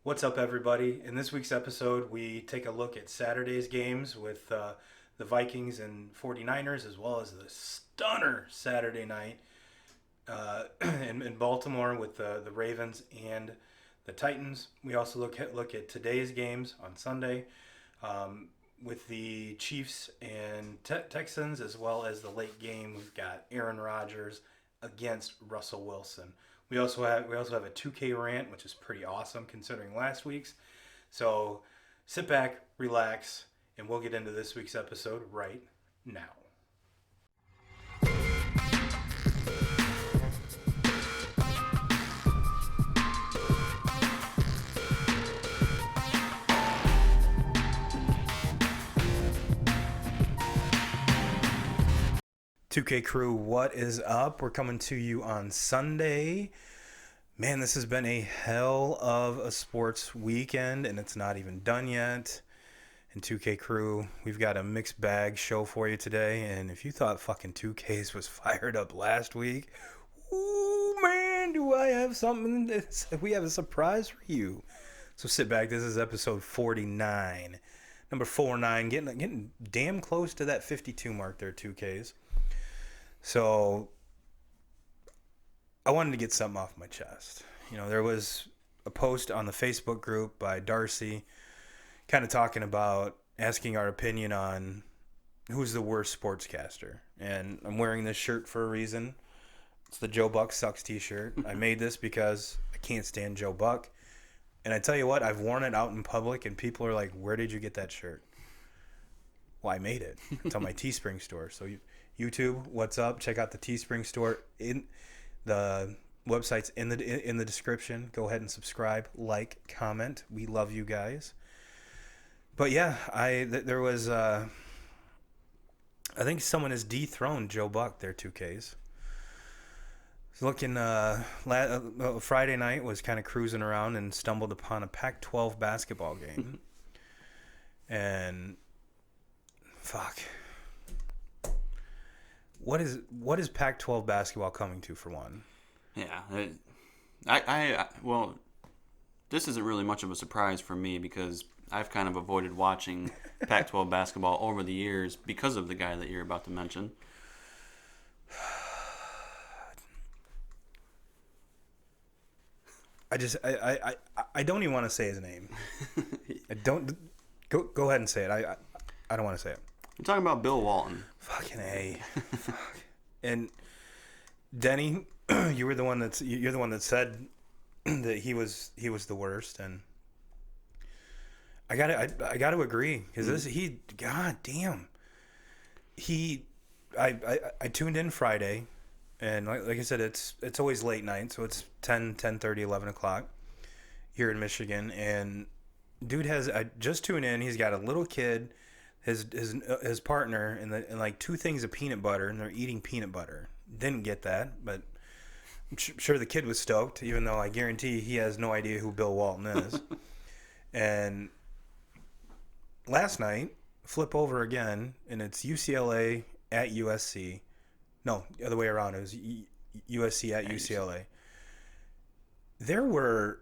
What's up, everybody? In this week's episode, we take a look at Saturday's games with the Vikings and 49ers, as well as the stunner Saturday night in Baltimore with the Ravens and the Titans. We also look at today's games on Sunday with the Chiefs and Texans, as well as the late game. We've got Aaron Rodgers against Russell Wilson. We also have a 2K rant, which is pretty awesome considering last week's. So sit back, relax, and we'll get into this week's episode right now. 2K crew, what is up? We're coming to you on Sunday. Man, this has been a hell of a sports weekend, and it's not even done yet. And 2K crew, we've got a mixed bag show for you today. And if you thought fucking 2Ks was fired up last week, ooh man, do I have something? We have a surprise for you. So sit back. This is episode 49, number 49, getting damn close to that 52 mark there, 2Ks. So I wanted to get something off my chest. You know, there was a post on the Facebook group by Darcy kind of talking about asking our opinion on who's the worst sportscaster. And I'm wearing this shirt for a reason. It's the Joe Buck Sucks t-shirt. I made this because I can't stand Joe Buck. And I tell you what, I've worn it out in public and people are like, where did you get that shirt? Well, I made it. It's on my Teespring store. So YouTube, what's up? Check out the Teespring store. In the website's in the description. Go ahead and subscribe, like, comment. We love you guys. But yeah, there was I think someone has dethroned Joe Buck. There, 2Ks. Looking Friday night was kind of cruising around and stumbled upon a Pac-12 basketball game, and fuck. What is Pac-12 basketball coming to, for one? Yeah, well, this isn't really much of a surprise for me because I've kind of avoided watching Pac-12 basketball over the years because of the guy that you're about to mention. I don't even want to say his name. I don't go ahead and say it. I don't want to say it. I'm talking about Bill Walton. Fucking A. Fuck. And Denny, you're the one that said that he was the worst, and I gotta agree because god damn, I tuned in Friday, and like I said, it's always late night, so it's 10:30, 11 o'clock here in Michigan, and dude I just tuned in. He's got a little kid. His partner and like two things of peanut butter, and they're eating peanut butter. Didn't get that, but I'm sure the kid was stoked, even though I guarantee he has no idea who Bill Walton is. And last night, flip over again, and it's UCLA at USC. No, the other way around. It was USC at UCLA. There were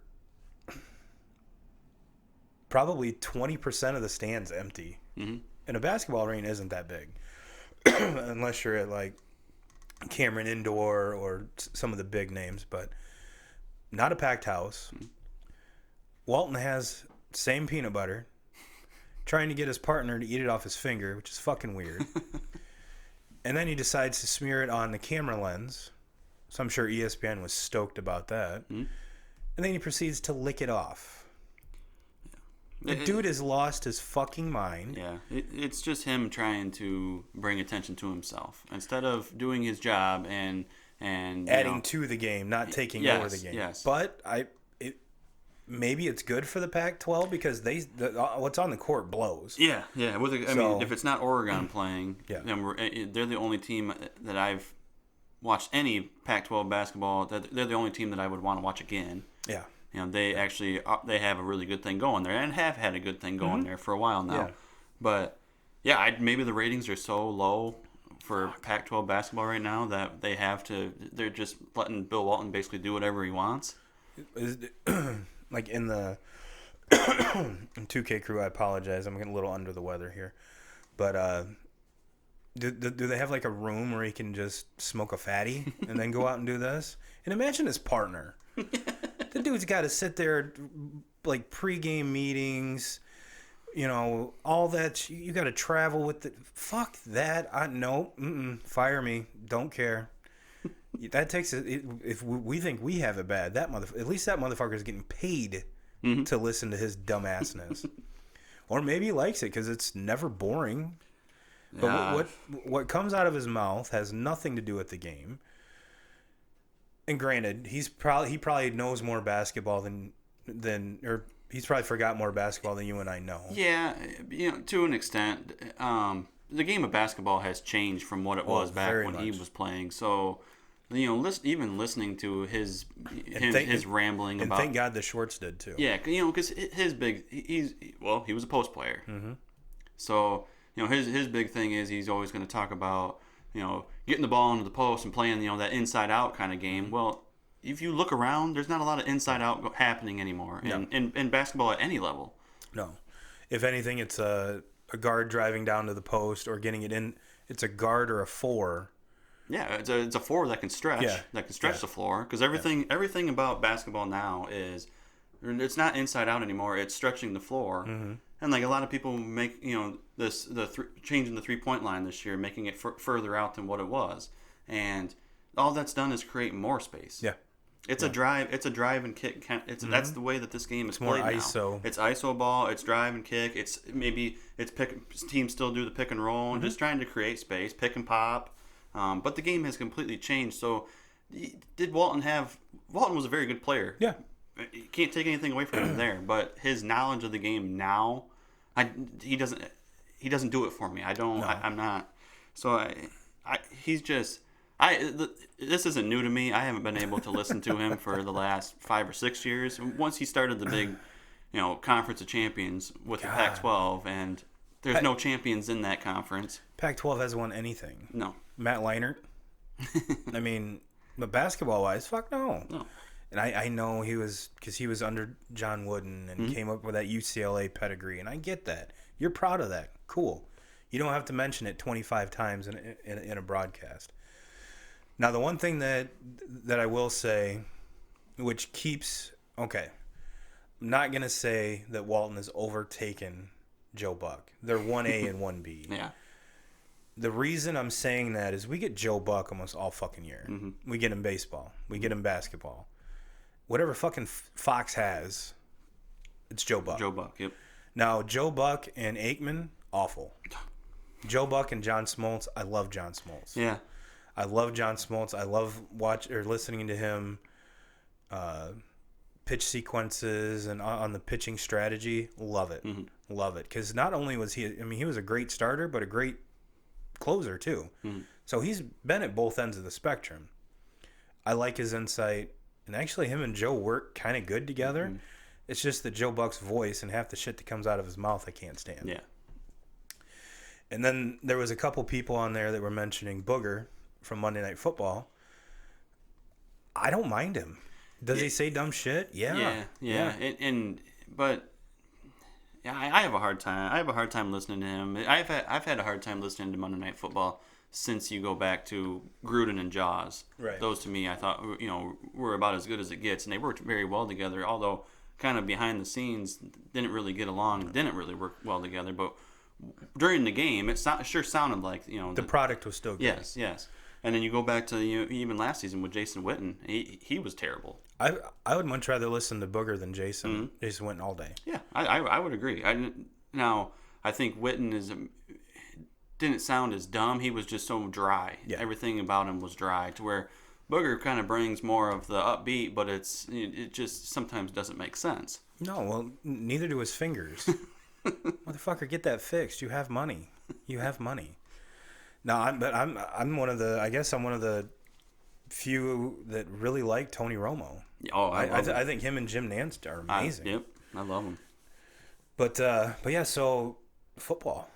probably 20% of the stands empty. Mm-hmm. And a basketball arena isn't that big, unless you're at like Cameron Indoor or some of the big names, but not a packed house. Mm-hmm. Walton has same peanut butter, trying to get his partner to eat it off his finger, which is fucking weird. And then he decides to smear it on the camera lens. So I'm sure ESPN was stoked about that. Mm-hmm. And then he proceeds to lick it off. The dude has lost his fucking mind. Yeah, it's just him trying to bring attention to himself instead of doing his job and adding to the game, not taking over the game. Yes. But maybe it's good for the Pac-12 because what's on the court blows. Yeah. I mean, if it's not Oregon playing, they're the only team that I've watched any Pac-12 basketball. They're the only team that I would want to watch again. Yeah. You know, they actually they have a really good thing going there and have had a good thing going there for a while now. Yeah. But yeah, maybe the ratings are so low for Pac-12 basketball right now that they're just letting Bill Walton basically do whatever he wants. Like in the And 2K crew, I apologize. I'm getting a little under the weather here. But do they have like a room where he can just smoke a fatty and then go out and do this? And imagine his partner. The dude's got to sit there like pregame meetings, all that. You got to travel with the fuck that. Fire me. Don't care. That takes it. If we think we have it bad, at least that motherfucker is getting paid to listen to his dumbassness, or maybe he likes it because it's never boring. But what comes out of his mouth has nothing to do with the game. And granted, he probably knows more basketball or he's probably forgot more basketball than you and I know. Yeah, to an extent, the game of basketball has changed from what it was back when he was playing. So, even listening to his rambling and about. Thank God the Shorts did too. Yeah, because he was a post player. Mm-hmm. So his big thing is he's always going to talk about getting the ball into the post and playing that inside out kind of game. Well, if you look around, there's not a lot of inside out happening anymore in basketball at any level. No, if anything, it's a guard driving down to the post or getting it in. It's a guard or a four. Yeah, it's a four that can stretch. The floor, because everything about basketball now is it's not inside out anymore. It's stretching the floor. Mm-hmm. And like a lot of people make changing the 3-point line this year, making it further out than what it was, and all that's done is create more space. Yeah, it's a drive and kick. That's the way that this game is played now. ISO. It's ISO ball. It's drive and kick. Teams still do the pick and roll and just trying to create space, pick and pop. But the game has completely changed. So, did Walton was a very good player. Yeah. You can't take anything away from him there. But his knowledge of the game now, he doesn't do it for me. I don't. No. I'm not. So this isn't new to me. I haven't been able to listen to him for the last 5 or 6 years. Once he started the big, Conference of Champions with the Pac-12, and there's no champions in that conference. Pac-12 hasn't won anything. No. Matt Leinart. I mean, but basketball-wise, fuck no. No. And I know because he was under John Wooden and came up with that UCLA pedigree, and I get that. You're proud of that. Cool. You don't have to mention it 25 times in a broadcast. Now, the one thing that I will say, which keeps... Okay. I'm not going to say that Walton has overtaken Joe Buck. They're 1A and 1B. Yeah. The reason I'm saying that is we get Joe Buck almost all fucking year. Mm-hmm. We get him baseball. We get him basketball. Whatever fucking Fox has, it's Joe Buck. Joe Buck, yep. Now, Joe Buck and Aikman, awful. Joe Buck and John Smoltz, I love John Smoltz. Yeah. I love John Smoltz. I love listening to him pitch sequences and on the pitching strategy. Love it. Mm-hmm. Love it. Because not only was he was a great starter, but a great closer too. Mm-hmm. So he's been at both ends of the spectrum. I like his insight. And actually him and Joe work kind of good together. Mm-hmm. It's just that Joe Buck's voice and half the shit that comes out of his mouth I can't stand. Yeah. And then there was a couple people on there that were mentioning Booger from Monday Night Football. I don't mind him. Does he say dumb shit? Yeah. But I have a hard time. I have a hard time listening to him. I've had a hard time listening to Monday Night Football since you go back to Gruden and Jaws. Right. Those to me, I thought were about as good as it gets, and they worked very well together. Although kind of behind the scenes didn't really get along, and didn't really work well together. But during the game, it sure sounded like the product was still good. Yes. And then you go back to even last season with Jason Witten, he was terrible. I would much rather listen to Booger than Jason. Mm-hmm. Jason Witten all day. Yeah, I would agree. I think Witten didn't sound as dumb. He was just so dry. Yeah. Everything about him was dry, to where Booger kind of brings more of the upbeat, but it just sometimes doesn't make sense. No, well, neither do his fingers. Motherfucker, get that fixed. You have money. No, I'm one of the few that really like Tony Romo. Oh, I think him and Jim Nantz are amazing. Yep, I love them. But yeah, so football.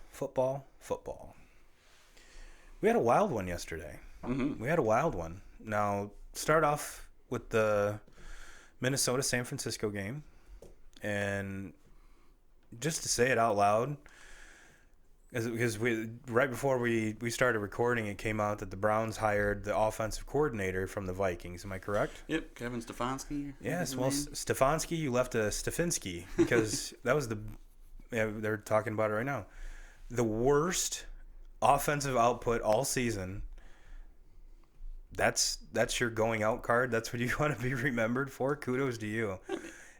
We had a wild one yesterday. Mm-hmm. We had a wild one. Now, start off with the Minnesota-San Francisco game. and just to say it out loud, because right before we started recording, it came out that the Browns hired the offensive coordinator from the Vikings. Am I correct? Yep, Kevin Stefanski. Yes, well, Stefanski, you left a Stefanski because that was they're talking about it right now. The worst offensive output all season. That's your going out card. That's what you want to be remembered for. Kudos to you.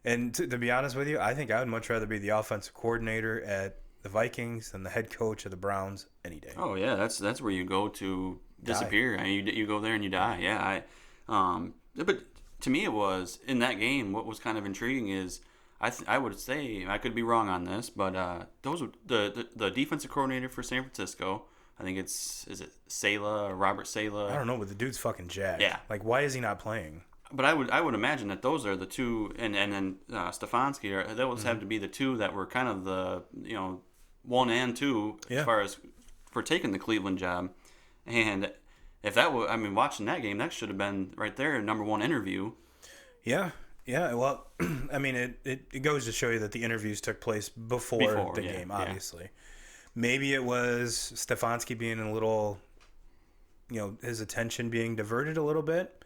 And to be honest with you, I think I would much rather be the offensive coordinator at the Vikings than the head coach of the Browns any day. Oh yeah, that's where you go to disappear. I mean, you go there and you die. Yeah, but to me it was in that game. What was kind of intriguing is I would say, I could be wrong on this, but those the defensive coordinator for San Francisco. I think is it Saleh or Robert Saleh? I don't know, but the dude's fucking jacked. Yeah. Like, why is he not playing? But I would imagine that those are the two, and then Stefanski, those have to be the two that were kind of the 1 and 2 as far as for taking the Cleveland job. And if that was, I mean, watching that game, that should have been right there, number one interview. Yeah. Well, I mean, it goes to show you that the interviews took place before the game, obviously. Yeah. Maybe it was Stefanski being a little, his attention being diverted a little bit.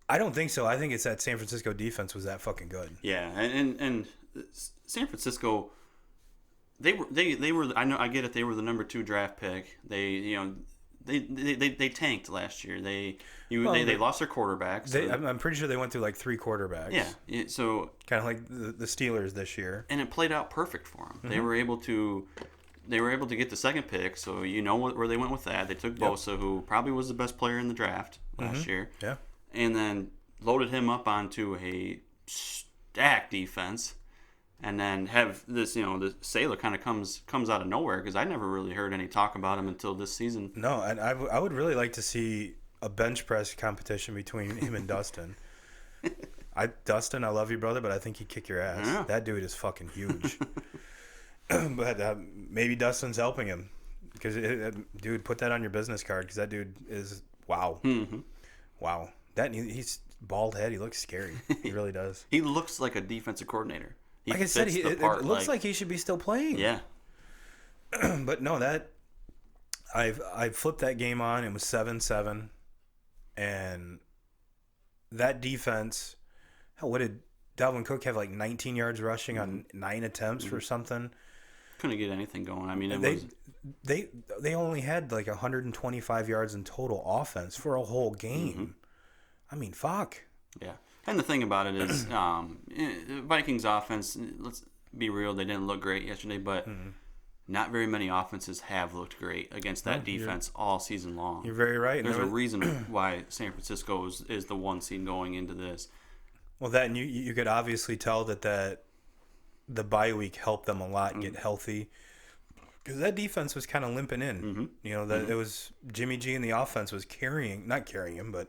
I don't think so. I think it's that San Francisco defense was that fucking good. Yeah, and San Francisco, they were. I know, I get it. They were the number 2 draft pick. They tanked last year. They lost their quarterbacks. I'm pretty sure they went through like 3 quarterbacks. Yeah. So kind of like the Steelers this year. And it played out perfect for them. Mm-hmm. They were able to get the second pick. So where they went with that. They took Bosa, who probably was the best player in the draft last year. Yeah. And then loaded him up onto a stacked defense, and then have this, the Saleh kind of comes out of nowhere because I never really heard any talk about him until this season. No, and I would really like to see a bench press competition between him and Dustin. Dustin, I love you, brother, but I think he'd kick your ass. Yeah. That dude is fucking huge. But maybe Dustin's helping him because, dude, put that on your business card because that dude is wow. Mm-hmm. Wow. He's bald head. He looks scary. He really does. He looks like a defensive coordinator. Like I said, it looks like he should be still playing. Yeah. But no, I flipped that game on. It was 7-7, and that defense. Hell, what did Dalvin Cook have? Like 19 yards rushing on 9 attempts for something. Couldn't get anything going. I mean, they only had like 125 yards in total offense for a whole game. Mm-hmm. I mean, fuck. Yeah. And the thing about it is, Vikings offense, let's be real, they didn't look great yesterday, but not very many offenses have looked great against that defense all season long. You're very right. There's a reason why San Francisco is the 1 seed going into this. Well, and you could obviously tell that the bye week helped them a lot get healthy. Because that defense was kind of limping in. Mm-hmm. It was Jimmy G and the offense was not carrying him, but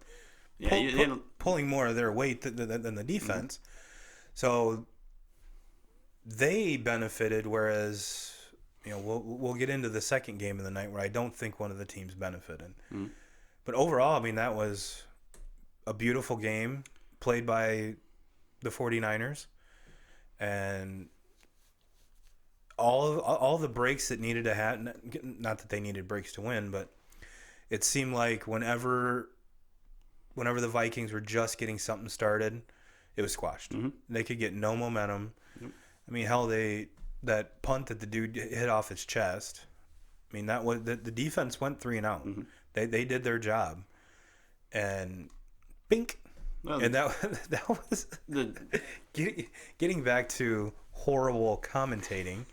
pulling more of their weight than the defense. Mm-hmm. So they benefited, whereas we'll get into the second game of the night where I don't think one of the teams benefited. Mm-hmm. But overall, I mean, that was a beautiful game played by the 49ers, and all the breaks that needed to happen. Not that they needed breaks to win, but it seemed like whenever the Vikings were just getting something started, it was squashed. Mm-hmm. They could get no momentum. Yep. I mean, hell, that punt that the dude hit off his chest. I mean, that was the defense went 3 and out. Mm-hmm. They did their job, and bink. Well, and that was getting back to horrible commentating.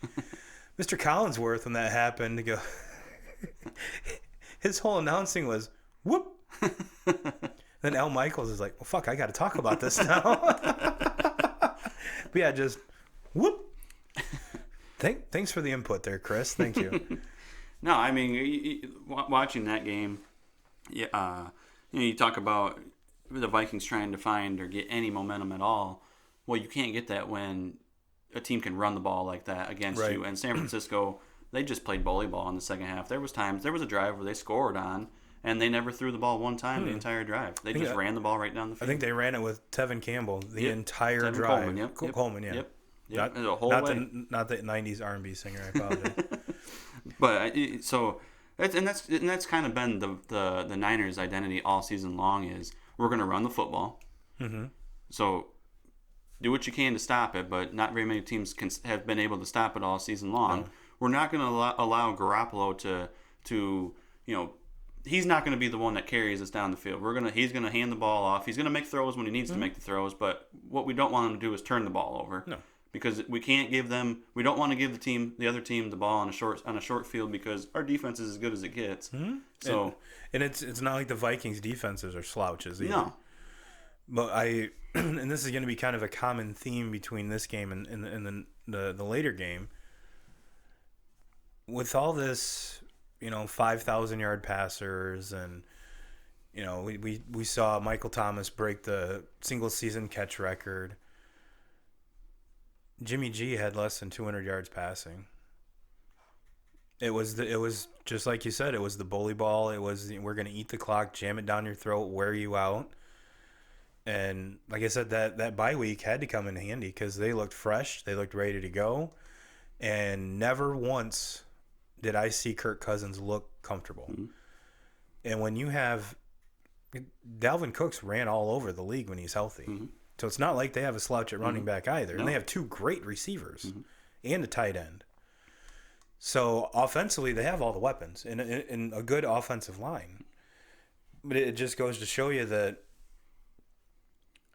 Mr. Collinsworth, when that happened, to go, his whole announcing was whoop. Then Al Michaels is like, well, fuck, I got to talk about this now. But yeah, just whoop. Thanks for the input there, Chris. Thank you. No, I mean, watching that game, you talk about the Vikings trying to find or get any momentum at all. Well, you can't get that when a team can run the ball like that against you. And San Francisco, they just played bully ball in the second half. There was a drive where they scored on, and they never threw the ball one time the entire drive. They just ran the ball right down the field. I think they ran it with Tevin Campbell the entire drive. Coleman, Coleman, yeah. Yep. Yeah, not the whole not way. not the '90s R&B singer. I apologize. But so that's kind of been the Niners' identity all season long is we're going to run the football. Mm-hmm. So do what you can to stop it, but not very many teams have been able to stop it all season long. No. We're not going to allow Garoppolo to he's not going to be the one that carries us down the field. He's going to hand the ball off. He's going to make throws when he needs to make the throws, but what we don't want him to do is turn the ball over. No. Because we can't give them. We don't want to give the other team the ball on a short field because our defense is as good as it gets. Mm-hmm. So and it's not like the Vikings defenses are slouches either. No. But and this is going to be kind of a common theme between this game and the later game. With all this, 5,000-yard passers, and we saw Michael Thomas break the single season catch record. Jimmy G had less than 200 yards passing. It was just like you said. It was the bully ball. It was we're going to eat the clock, jam it down your throat, wear you out. And like I said, that bye week had to come in handy because they looked fresh, they looked ready to go, and never once did I see Kirk Cousins look comfortable. Mm-hmm. And when you have Dalvin Cooks ran all over the league when he's healthy. Mm-hmm. So it's not like they have a slouch at running back either. No. And they have two great receivers and a tight end. So offensively, they have all the weapons and a good offensive line. But it just goes to show you that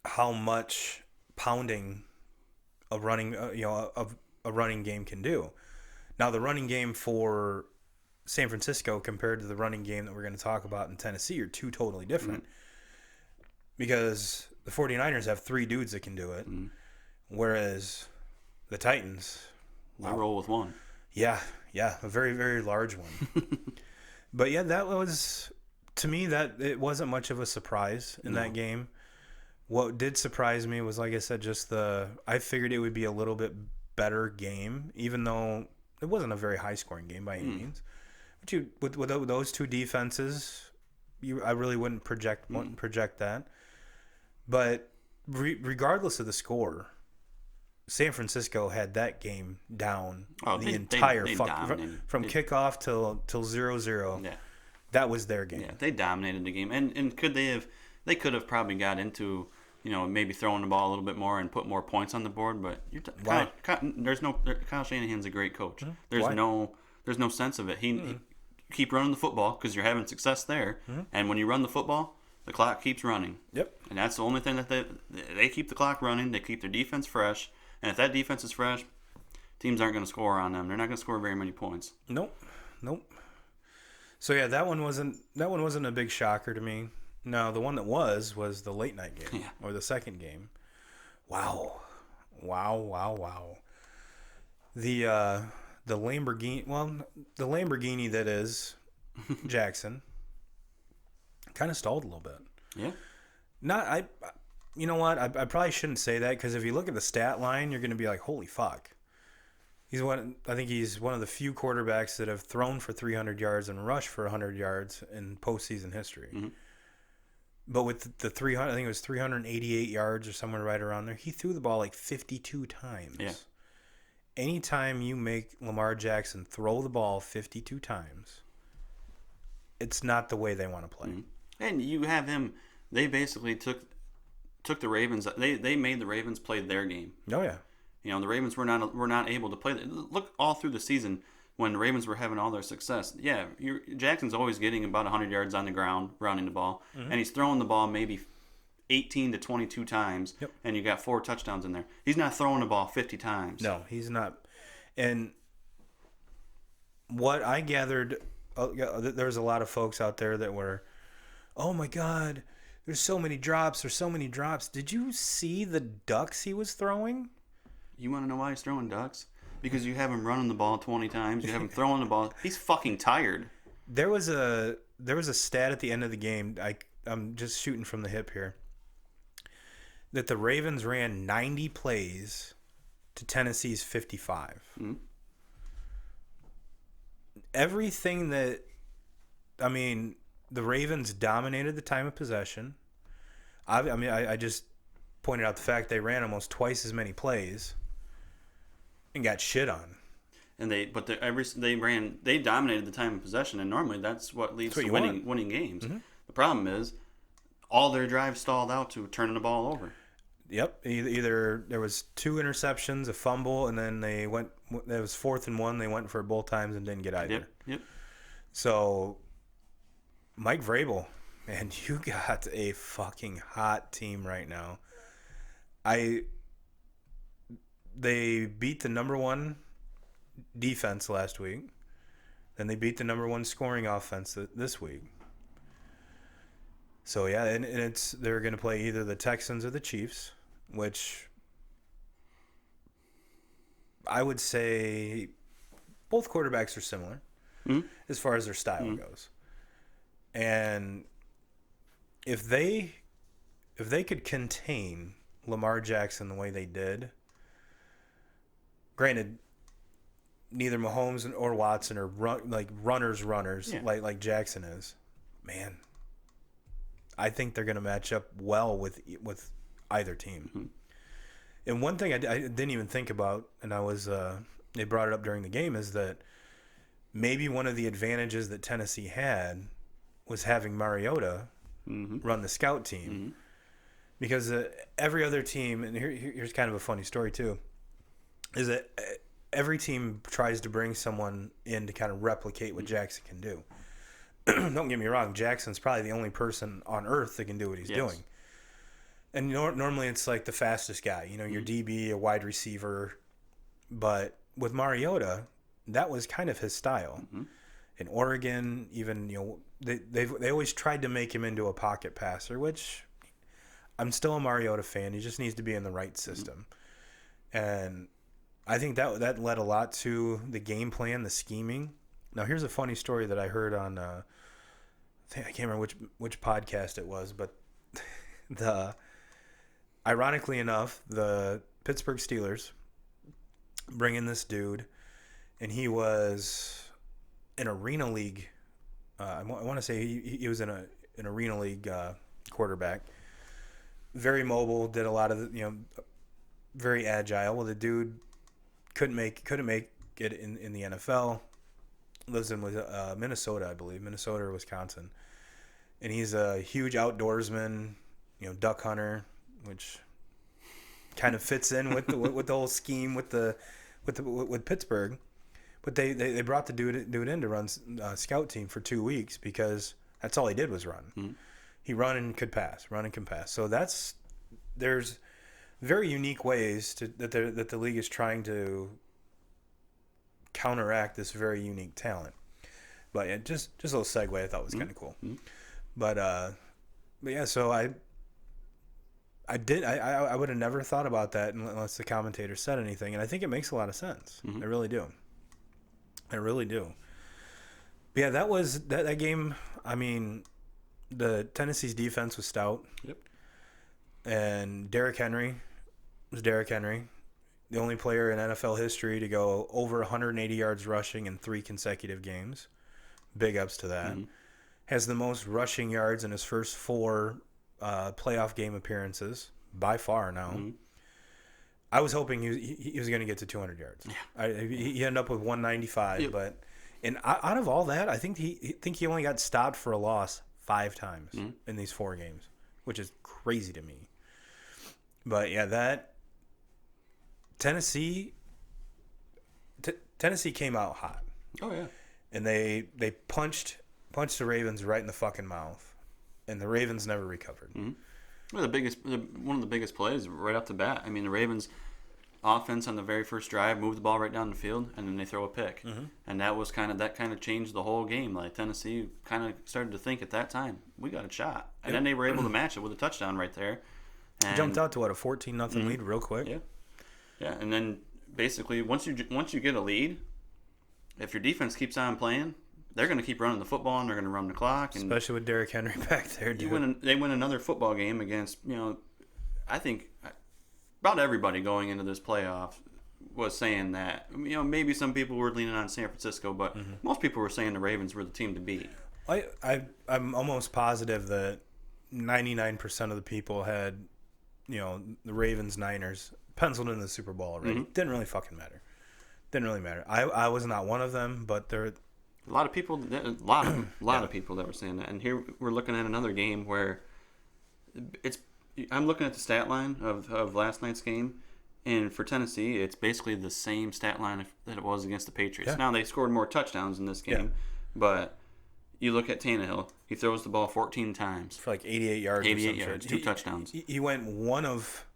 how much pounding a running a running game can do. Now the running game for San Francisco compared to the running game that we're going to talk about in Tennessee are two totally different. Because the 49ers have three dudes that can do it, whereas the Titans... They roll with one. Yeah, a very, very large one. But yeah, that was, to me, that it wasn't much of a surprise in that game. What did surprise me was, like I said, I figured it would be a little bit better game, even though it wasn't a very high-scoring game by any means. But with those two defenses, I really wouldn't project that. But regardless of the score, San Francisco had that game down entire from kickoff till 0-0. Yeah. That was their game. Yeah, they dominated the game. And they could have probably got into, maybe throwing the ball a little bit more and put more points on the board, but Kyle Shanahan's a great coach. Mm-hmm. There's no sense of it. He keep running the football because you're having success there. Mm-hmm. And when you run the football, the clock keeps running. Yep. And that's the only thing that they keep the clock running. They keep their defense fresh. And if that defense is fresh, teams aren't going to score on them. They're not going to score very many points. Nope. So yeah, that one wasn't a big shocker to me. No, the one that was the late night game or the second game. Wow. The Lamborghini that is Jackson kind of stalled a little bit. Yeah. You know what? I probably shouldn't say that because if you look at the stat line, you're going to be like, holy fuck. I think he's one of the few quarterbacks that have thrown for 300 yards and rushed for 100 yards in postseason history. Mm-hmm. But with the 300, I think it was 388 yards or somewhere right around there, he threw the ball like 52 times. Yeah. Anytime you make Lamar Jackson throw the ball 52 times, it's not the way they want to play. Mm-hmm. And you have him. They basically took the Ravens. They made the Ravens play their game. Oh yeah. The Ravens were not able to play. Look all through the season when the Ravens were having all their success. Yeah, Jackson's always getting about 100 yards on the ground running the ball, and he's throwing the ball maybe 18 to 22 times, and you got 4 touchdowns in there. He's not throwing the ball 50 times. No, he's not. And what I gathered, there's a lot of folks out there that were, oh my God, there's so many drops. Did you see the ducks he was throwing? You want to know why he's throwing ducks? Because you have him running the ball 20 times. You have him throwing the ball. He's fucking tired. There was a stat at the end of the game. I'm just shooting from the hip here. That the Ravens ran 90 plays to Tennessee's 55. Mm-hmm. Everything the Ravens dominated the time of possession. I just pointed out the fact they ran almost twice as many plays. and got shit on. And they dominated the time of possession, and normally that's what leads to winning games. Mm-hmm. The problem is all their drives stalled out to turning the ball over. Yep. Either there was 2 interceptions, a fumble, and then it was 4th and 1. They went for it both times and didn't get either. Yep. So Mike Vrabel, man, you got a fucking hot team right now. They beat the number 1 defense last week. Then they beat the number 1 scoring offense this week. So yeah, and they're going to play either the Texans or the Chiefs, which I would say both quarterbacks are similar as far as their style goes. And if they could contain Lamar Jackson the way they did, granted, neither Mahomes or Watson are runners like Jackson is. Man, I think they're going to match up well with either team. Mm-hmm. And one thing I didn't even think about, and they brought it up during the game, is that maybe one of the advantages that Tennessee had was having Mariota run the scout team, because every other team, and here's kind of a funny story too, is that every team tries to bring someone in to kind of replicate what Jackson can do. Don't get me wrong, Jackson's probably the only person on earth that can do what he's doing. And normally it's like the fastest guy, your DB, a wide receiver. But with Mariota, that was kind of his style. In Oregon, even, they always tried to make him into a pocket passer, which I'm still a Mariota fan. He just needs to be in the right system. And I think that led a lot to the game plan, the scheming. Now, here's a funny story that I heard on, I can't remember which podcast it was, but ironically enough, the Pittsburgh Steelers bring in this dude, and he was an Arena League. I want to say he was in an Arena League quarterback. Very mobile, did a lot of very agile. Well, the dude couldn't make it in the NFL. Lives in Minnesota, I believe, Minnesota or Wisconsin, and he's a huge outdoorsman, duck hunter, which kind of fits in with the whole scheme with Pittsburgh. But they brought the dude in to run scout team for 2 weeks because that's all he did was run. He run and could pass. So there's very unique ways that the league is trying to counteract this very unique talent. But yeah, just a little segue I thought was kind of cool. But yeah, so I would have never thought about that unless the commentator said anything, and I think it makes a lot of sense. I really do. But yeah, that was that game. I mean, the Tennessee's defense was stout. Yep. And Derrick Henry was Derrick Henry. The only player in NFL history to go over 180 yards rushing in 3 consecutive games. Big ups to that. Has the most rushing yards in his first 4 playoff game appearances by far now. I was hoping he was going to get to 200 yards. Yeah. He ended up with 195, but out of all that, I think he only got stopped for a loss 5 times in these 4 games, which is crazy to me. But yeah, that Tennessee came out hot. Oh yeah. And they punched the Ravens right in the fucking mouth, and the Ravens never recovered. Well, one of the biggest plays right off the bat. I mean, the Ravens offense on the very first drive moved the ball right down the field, and then they throw a pick, and that kind of changed the whole game. Like Tennessee kind of started to think at that time, we got a shot, and then they were able to match it with a touchdown right there. And jumped out to a 14-0 lead real quick. Yeah, and then basically once you get a lead, if your defense keeps on playing, they're going to keep running the football and they're going to run the clock. And especially with Derrick Henry back there. They win another football game against, I think about everybody going into this playoff was saying that, maybe some people were leaning on San Francisco, but most people were saying the Ravens were the team to beat. I'm almost positive that 99% of the people had, the Ravens, Niners penciled in the Super Bowl already. Didn't really fucking matter. Didn't really matter. I was not one of them, but there. A lot of people, of people that were saying that. And here we're looking at another game where I'm looking at the stat line of last night's game, and for Tennessee, it's basically the same stat line that it was against the Patriots. Yeah. Now, they scored more touchdowns in this game, but you look at Tannehill, he throws the ball 14 times. For like 88 yards. 88 yards, 2 touchdowns. He went one of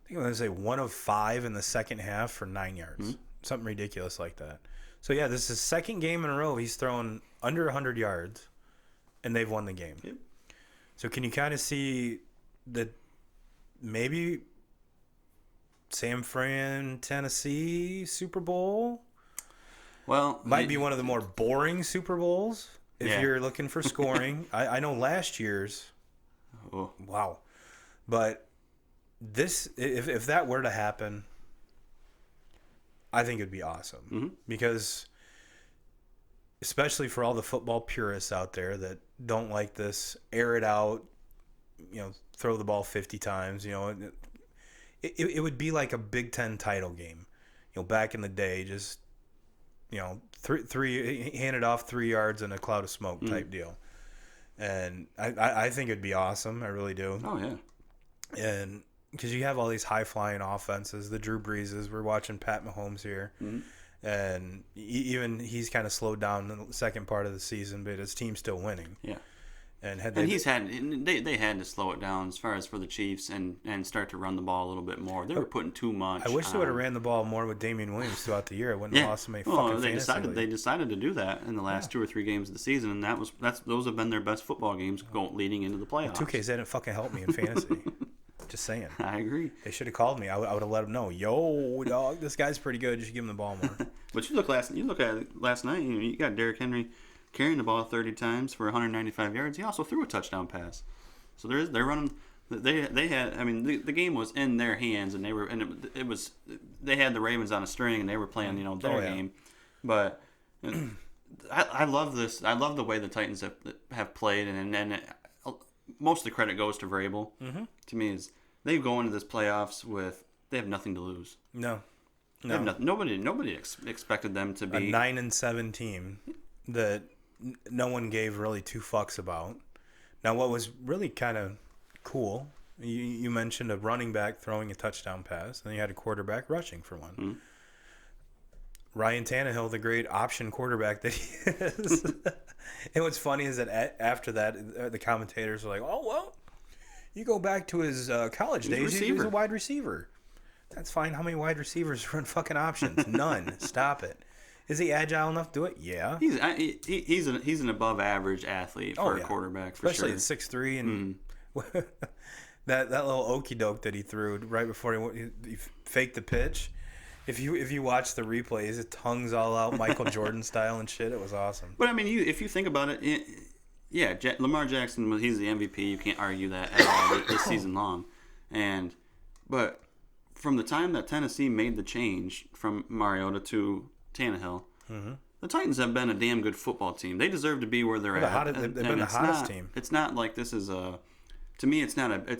5 in the second half for 9 yards. Mm-hmm. Something ridiculous like that. So, yeah, this is his second game in a row. He's thrown under 100 yards, and they've won the game. Yep. So, can you kind of see that maybe San Fran, Tennessee Super Bowl might be one of the more boring Super Bowls if you're looking for scoring. I know last year's, wow. But this, if that were to happen, I think it'd be awesome because, especially for all the football purists out there that don't like this, air it out, throw the ball 50 times. It would be like a Big Ten title game. Back in the day, just three handed off 3 yards in a cloud of smoke type deal. And I think it'd be awesome. I really do. Oh yeah. And because you have all these high-flying offenses, the Drew Breeses. We're watching Pat Mahomes here. And even he's kind of slowed down in the second part of the season, but his team's still winning. Yeah. And they had to slow it down as far as for the Chiefs and start to run the ball a little bit more. They were putting too much. I wish they would have ran the ball more with Damian Williams throughout the year. It wouldn't have lost so many fucking fantasy leagues. They decided to do that in the last 2 or 3 games of the season, and those have been their best football games leading into the playoffs. 2Ks didn't fucking help me in fantasy. Just saying. I agree. They should have called me. I would have let them know. Yo, dog, this guy's pretty good. You should give him the ball more. But you look at it last night. You got Derrick Henry carrying the ball 30 times for 195 yards. He also threw a touchdown pass. So they're running. They had. I mean, the game was in their hands, and they had the Ravens on a string, and they were playing their game. But I love this. I love the way the Titans have played, and most of the credit goes to Vrabel. To me, is they go into this playoffs with they have nothing to lose. No. Nobody expected them to be a 9-7 team that no one gave really 2 fucks about. Now, what was really kind of cool, you mentioned a running back throwing a touchdown pass, and you had a quarterback rushing for one. Ryan Tannehill, the great option quarterback that he is. And what's funny is that after that, the commentators were like, "Oh well, you go back to his college days. He was a wide receiver. That's fine. How many wide receivers run fucking options? None. Stop it." Is he agile enough to do it? Yeah. He's an above average athlete for a quarterback, for especially sure. at 6'3", and that little okie doke that he threw right before he faked the pitch. If you watch the replays, it tongues all out Michael Jordan style and shit. It was awesome. But I mean, if you think about it, Lamar Jackson, he's the MVP. You can't argue that at all this season long. But from the time that Tennessee made the change from Mariota to Tannehill, the Titans have been a damn good football team. They deserve to be where they're at. They've been the hottest team. It's not like this is a. To me, it's not a.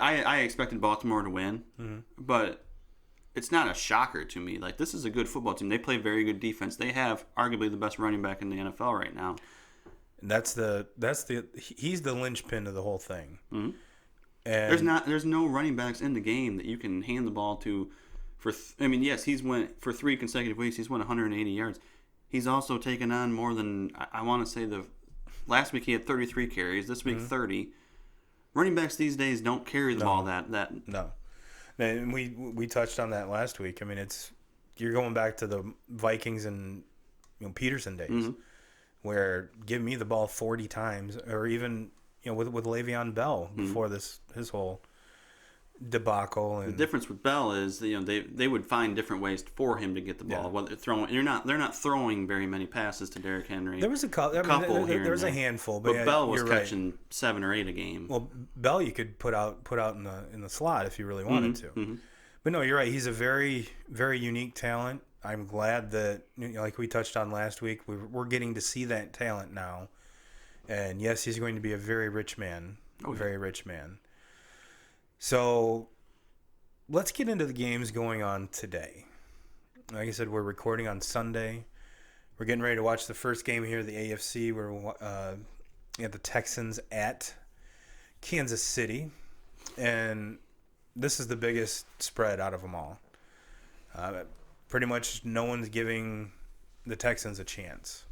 I expected Baltimore to win, but it's not a shocker to me. Like, this is a good football team. They play very good defense. They have arguably the best running back in the NFL right now. And he's the linchpin of the whole thing. And there's no running backs in the game that you can hand the ball to. Yes, he's went for 3 consecutive weeks. He's won 180 yards. He's also taken on more than I want to say last week he had 33 carries. This week 30. Running backs these days don't carry the ball that. No, and we touched on that last week. I mean, you're going back to the Vikings and Peterson days, where give me the ball 40 times, or even with Le'Veon Bell before his whole debacle. And the difference with Bell is they would find different ways for him to get the ball. Whether throwing, they're not throwing very many passes to Derrick Henry. There was a couple. There was a handful, but Bell was catching 7 or 8 a game. Well, Bell you could put out in the slot if you really wanted to. But no, you're right. He's a very, very unique talent. I'm glad that like we touched on last week, we're getting to see that talent now. And yes, he's going to be a very rich man. Very rich man. So let's get into the games going on today. Like I said, we're recording on Sunday. We're getting ready to watch the first game here, the AFC. We're at the Texans at Kansas City, and this is the biggest spread out of them all. Pretty much no one's giving the Texans a chance.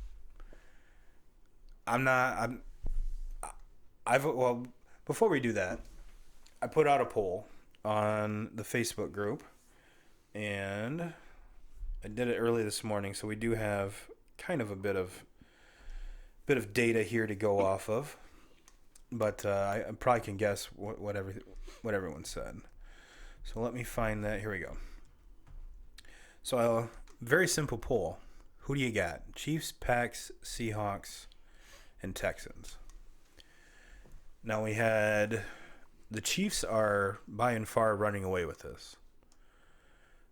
Before we do that, I put out a poll on the Facebook group, and I did it early this morning, so we do have kind of a bit of data here to go off of. But I probably can guess what everyone said. So let me find that. Here we go. So very simple poll. Who do you got? Chiefs, Packs, Seahawks, and Texans. Now we had the Chiefs are by and far running away with this.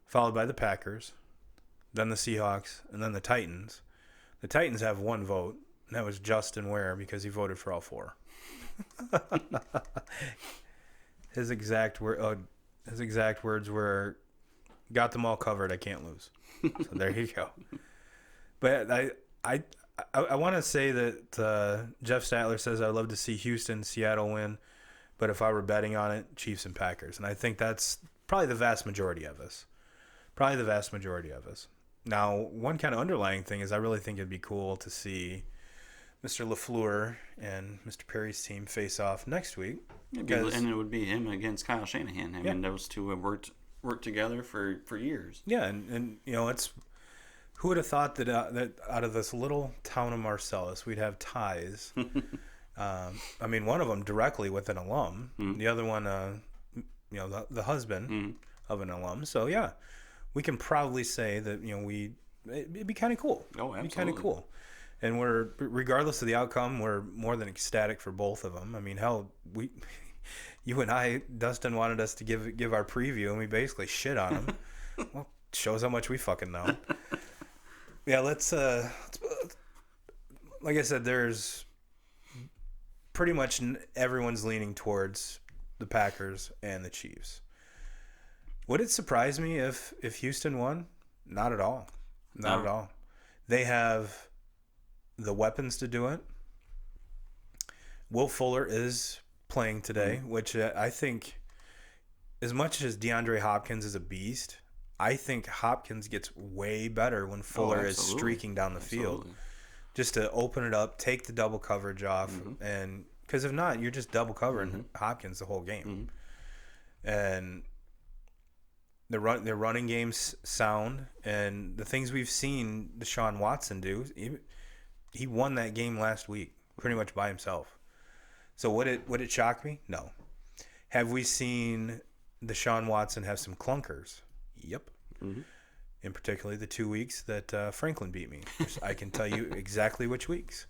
Followed by the Packers, then the Seahawks, and then the Titans. The Titans have one vote, and that was Justin Ware because he voted for all four. His exact words were, "Got them all covered. I can't lose." So there you go. But I want to say that Jeff Statler says, "I'd love to see Houston, Seattle win, but if I were betting on it, Chiefs and Packers." And I think that's probably the vast majority of us. Now, one kind of underlying thing is I really think it'd be cool to see Mr. LaFleur and Mr. Perry's team face off next week. And it would be him against Kyle Shanahan. I mean, those two have worked together for years. Yeah, and it's who would have thought that out of this little town of Marcellus we'd have ties. I mean, one of them directly with an alum, the other one, the husband of an alum. So yeah, we can proudly say that it'd be kind of cool. Oh, absolutely. It'd be kind of cool. And we're, regardless of the outcome, we're more than ecstatic for both of them. I mean, hell, you and I, Dustin wanted us to give our preview, and we basically shit on him. Well, shows how much we fucking know. Yeah, let's like I said, there's pretty much everyone's leaning towards the Packers and the Chiefs. Would it surprise me if Houston won? Not at all. Not at all. They have the weapons to do it. Will Fuller is playing today, which I think, as much as DeAndre Hopkins is a beast, I think Hopkins gets way better when Fuller is streaking down the field. Just to open it up, take the double coverage off, and because if not, you're just double covering Hopkins the whole game. And their running game's sound, and the things we've seen Deshaun Watson do, he won that game last week pretty much by himself. So would it shock me? No. Have we seen Deshaun Watson have some clunkers? Yep. In particularly the 2 weeks that Franklin beat me. I can tell you exactly which weeks.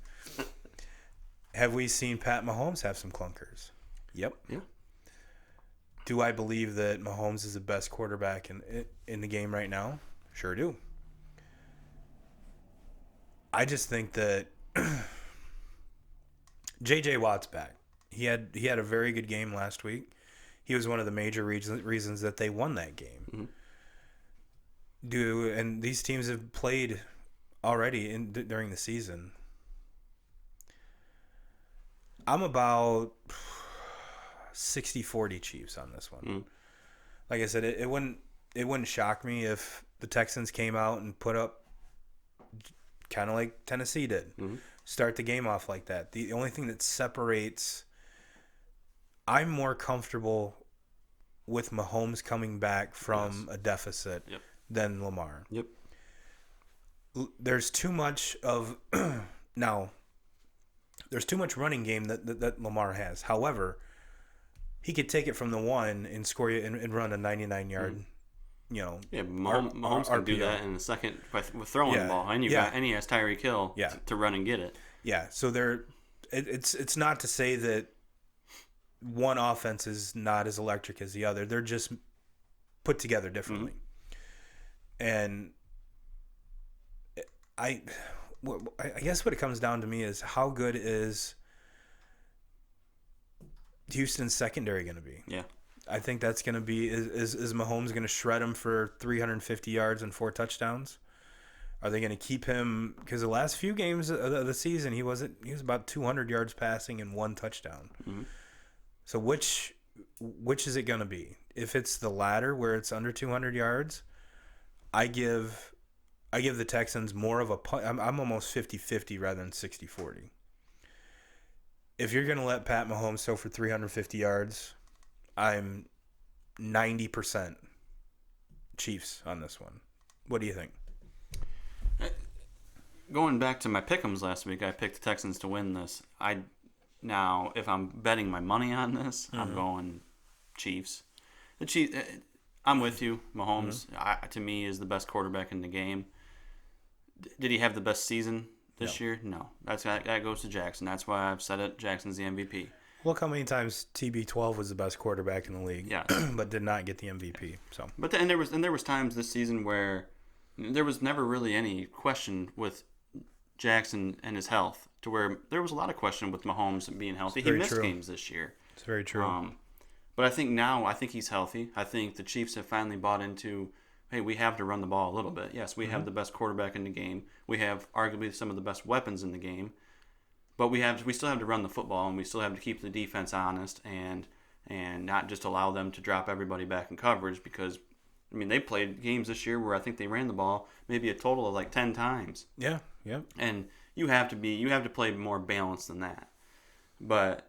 Have we seen Pat Mahomes have some clunkers? Yep. Yeah. Do I believe that Mahomes is the best quarterback in the game right now? Sure do. I just think that J.J. Watt's back. He had a very good game last week. He was one of the major reasons that they won that game. And these teams have played already during the season. I'm about 60-40 Chiefs on this one. Like I said, it wouldn't shock me if the Texans came out and put up kind of like Tennessee did. Start the game off like that. The only thing that separates, I'm more comfortable with Mahomes coming back from a deficit than Lamar. Yep. There's too much of now. There's too much running game that Lamar has. However, he could take it from the one and score you and run a 99-yard. Mahomes can do that in a second with throwing the ball, and he has Tyreek Hill to run and get it. Yeah, so it's not to say that one offense is not as electric as the other. They're just put together differently. And I guess what it comes down to me is how good is Houston's secondary going to be? Yeah. I think that's going to be is Mahomes going to shred him for 350 yards and 4 touchdowns? Are they going to keep him? Because the last few games of the season, he was about 200 yards passing and 1 touchdown. Mm-hmm. So which is it going to be? If it's the latter, where it's under 200 yards, I give the Texans more of a punt. I'm almost 50-50 rather than 60-40. If you're going to let Pat Mahomes throw for 350 yards, I'm 90% Chiefs on this one. What do you think? Going back to my pick'ems last week, I picked the Texans to win this. Now, if I'm betting my money on this, I'm going Chiefs. The Chiefs. I'm with you. Mahomes, to me, is the best quarterback in the game. Did he have the best season this year? No. That goes to Jackson. That's why I've said it. Jackson's the MVP. Look how many times TB12 was the best quarterback in the league, yes. but did not get the MVP. So, but there was times this season where there was never really any question with Jackson and his health, to where there was a lot of question with Mahomes being healthy. He missed games this year. It's very true. But I think he's healthy. I think the Chiefs have finally bought into, hey, we have to run the ball a little bit. Yes, we have the best quarterback in the game. We have arguably some of the best weapons in the game. But we still have to run the football, and we still have to keep the defense honest and not just allow them to drop everybody back in coverage, because I mean, they played games this year where I think they ran the ball maybe a total of like 10 times. Yeah. And you have to play more balanced than that. But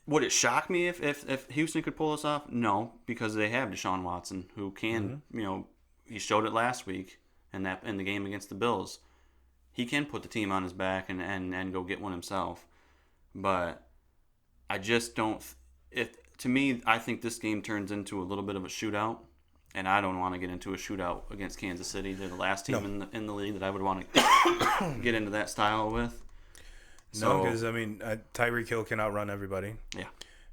would it shock me if Houston could pull this off? No, because they have Deshaun Watson, who can, he showed it last week in the game against the Bills. He can put the team on his back and go get one himself. But I just don't. To me, I think this game turns into a little bit of a shootout, and I don't want to get into a shootout against Kansas City. They're the last team in the league that I would want to get into that style with. No, because I mean, Tyreek Hill can outrun everybody. Yeah.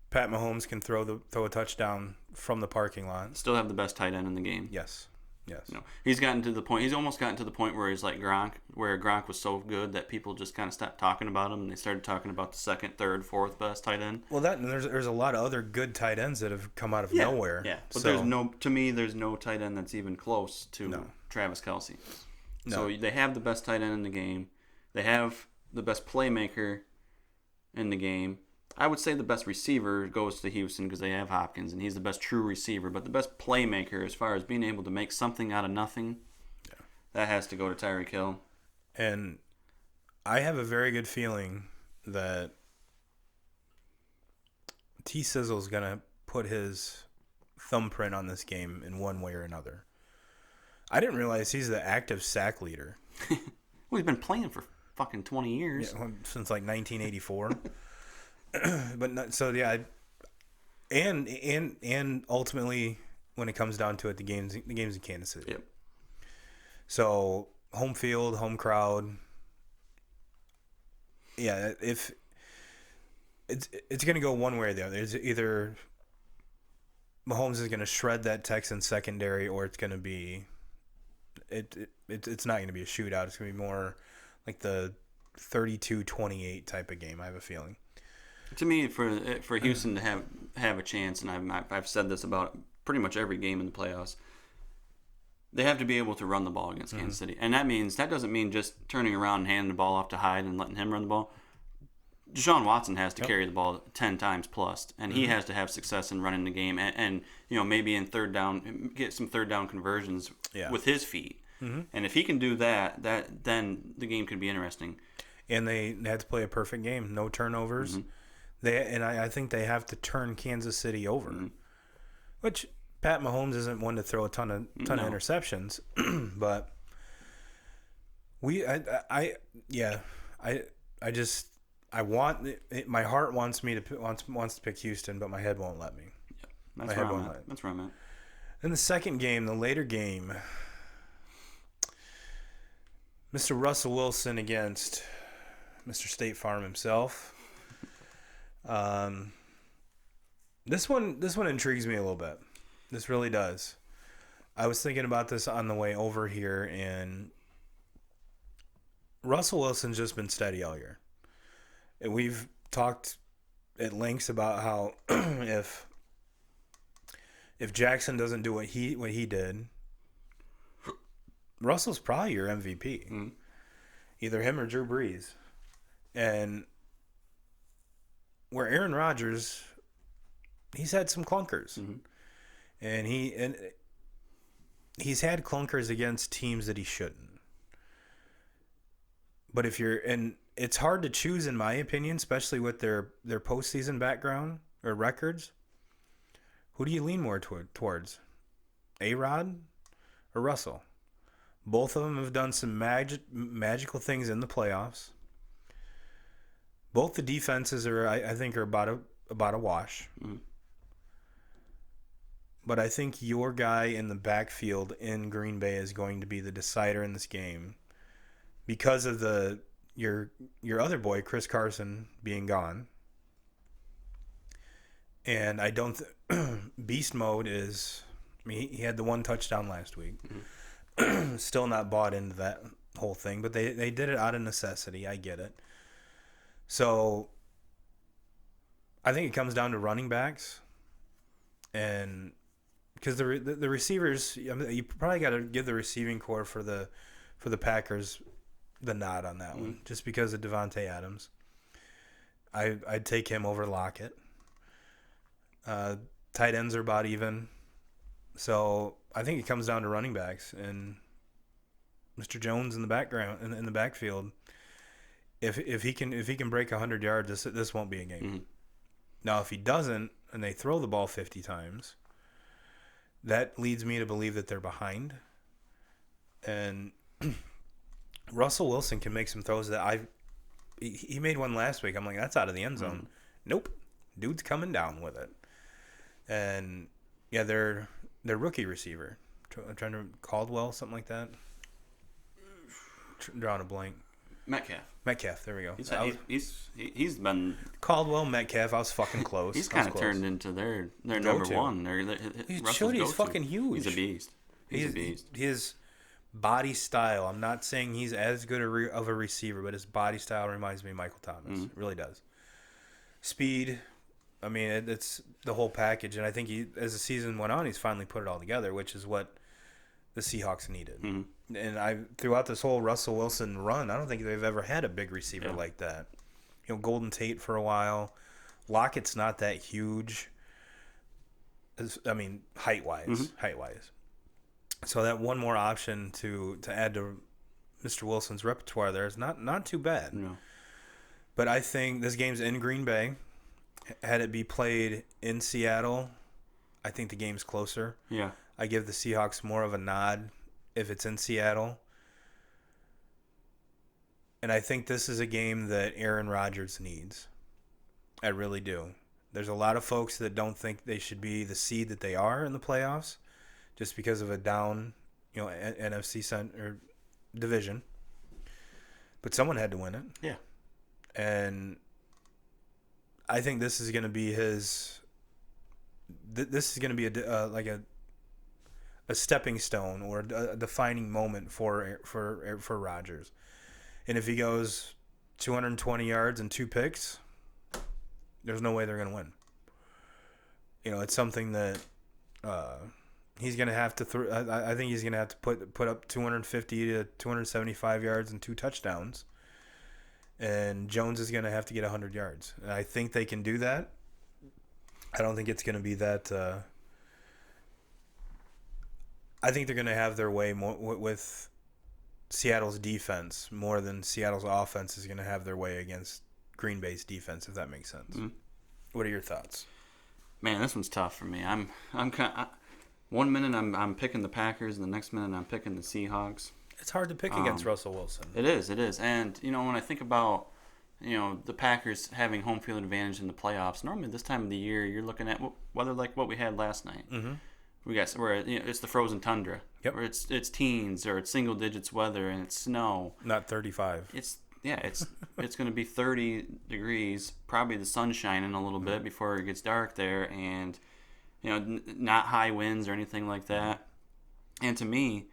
Pat Mahomes can throw a touchdown from the parking lot. Still have the best tight end in the game. Yes. He's almost gotten to the point where he's like Gronk, where Gronk was so good that people just kind of stopped talking about him, and they started talking about the second, third, fourth best tight end. Well, and there's a lot of other good tight ends that have come out of nowhere. Yeah, but there's no tight end that's even close to Travis Kelce. No. So they have the best tight end in the game. They have the best playmaker in the game. I would say the best receiver goes to Houston because they have Hopkins, and he's the best true receiver. But the best playmaker, as far as being able to make something out of nothing, that has to go to Tyreek Hill. And I have a very good feeling that T-Sizzle is going to put his thumbprint on this game in one way or another. I didn't realize he's the active sack leader. Well, he's been playing for fucking 20 years. Yeah, since like 1984. And ultimately, when it comes down to it, the game's in Kansas City. Yep. So home field, home crowd. Yeah, if it's going to go one way or the other. It's either Mahomes is going to shred that Texans secondary, or it's going to be it's not going to be a shootout. It's going to be more like the 32-28 type of game. I have a feeling. To me, for Houston to have a chance, and I've said this about pretty much every game in the playoffs, they have to be able to run the ball against Kansas City, and that doesn't mean just turning around and handing the ball off to Hyde and letting him run the ball. Deshaun Watson has to carry the ball 10 times plus, and he has to have success in running the game, and maybe in third down, get some third down conversions with his feet. And if he can do that, then the game could be interesting. And they had to play a perfect game, no turnovers. I think they have to turn Kansas City over, which Pat Mahomes isn't one to throw a ton of interceptions, but my heart wants to pick Houston, but my head won't let me. Yeah, that's where I'm at. In the second game, the later game, Mr. Russell Wilson against Mr. State Farm himself. This one intrigues me a little bit. This really does. I was thinking about this on the way over here, and Russell Wilson's just been steady all year. And we've talked at lengths about how if If Jackson doesn't do what he did, Russell's probably your MVP. Mm-hmm. Either him or Drew Brees. And where Aaron Rodgers, he's had some clunkers. Mm-hmm. And he's had clunkers against teams that he shouldn't. But it's hard to choose, in my opinion, especially with their postseason background or records. Who do you lean more towards? A-Rod or Russell? Both of them have done some magical things in the playoffs. Both the defenses I think, are about a wash. Mm-hmm. But I think your guy in the backfield in Green Bay is going to be the decider in this game because of your other boy, Chris Carson, being gone. And I don't beast mode is, I mean, he had the one touchdown last week. Mm-hmm. Still not bought into that whole thing, but they did it out of necessity. I get it. So I think it comes down to running backs, and because the receivers, I mean, you probably got to give the receiving core for the Packers the nod on that one, just because of Devontae Adams. I'd take him over Lockett. Tight ends are about even. So I think it comes down to running backs and Mr. Jones in the background in the backfield. If he can break 100 yards, this won't be a game. Mm-hmm. Now, if he doesn't and they throw the ball 50 times, that leads me to believe that they're behind. And Russell Wilson can make some throws that he made one last week. I'm like, that's out of the end zone. Mm-hmm. Nope, dude's coming down with it. And yeah, their rookie receiver, I'm trying to Caldwell, something like that. Drawing a blank. Metcalf. There we go. He's been Caldwell, Metcalf. I was fucking close. He's kind of turned into their number one. He's fucking huge. He's a beast. He's a beast. His body style. I'm not saying he's as good of a receiver, but his body style reminds me of Michael Thomas. Mm-hmm. It really does. Speed. I mean, it's the whole package, and I think as the season went on, he's finally put it all together, which is what the Seahawks needed. Mm-hmm. And throughout this whole Russell Wilson run, I don't think they've ever had a big receiver like that. You know, Golden Tate for a while. Lockett's not that huge. I mean, height-wise. Mm-hmm. So that one more option to add to Mr. Wilson's repertoire there is not too bad. No. But I think this game's in Green Bay. Had it be played in Seattle, I think the game's closer. Yeah. I give the Seahawks more of a nod if it's in Seattle. And I think this is a game that Aaron Rodgers needs. I really do. There's a lot of folks that don't think they should be the seed that they are in the playoffs just because of a down, NFC center division. But someone had to win it. Yeah. And I think this is going to be his. This is going to be a stepping stone or a defining moment for Rodgers. And if he goes 220 yards and 2 picks, there's no way they're going to win. It's something that he's going to have to. I think he's going to have to put up 250 to 275 yards and 2 touchdowns. And Jones is going to have to get 100 yards. And I think they can do that. I don't think it's going to be that. I think they're going to have their way more with Seattle's defense more than Seattle's offense is going to have their way against Green Bay's defense, if that makes sense. Mm-hmm. What are your thoughts? Man, this one's tough for me. I'm kind of, one minute I'm picking the Packers, and the next minute I'm picking the Seahawks. It's hard to pick against Russell Wilson. It is. And, when I think about, the Packers having home field advantage in the playoffs, normally this time of the year you're looking at weather like what we had last night. Mm-hmm. It's the frozen tundra. Yep. Or it's teens or it's single digits weather and it's snow. Not 35. It's going to be 30 degrees, probably the sun shining a little bit before it gets dark there, and not high winds or anything like that. And to me,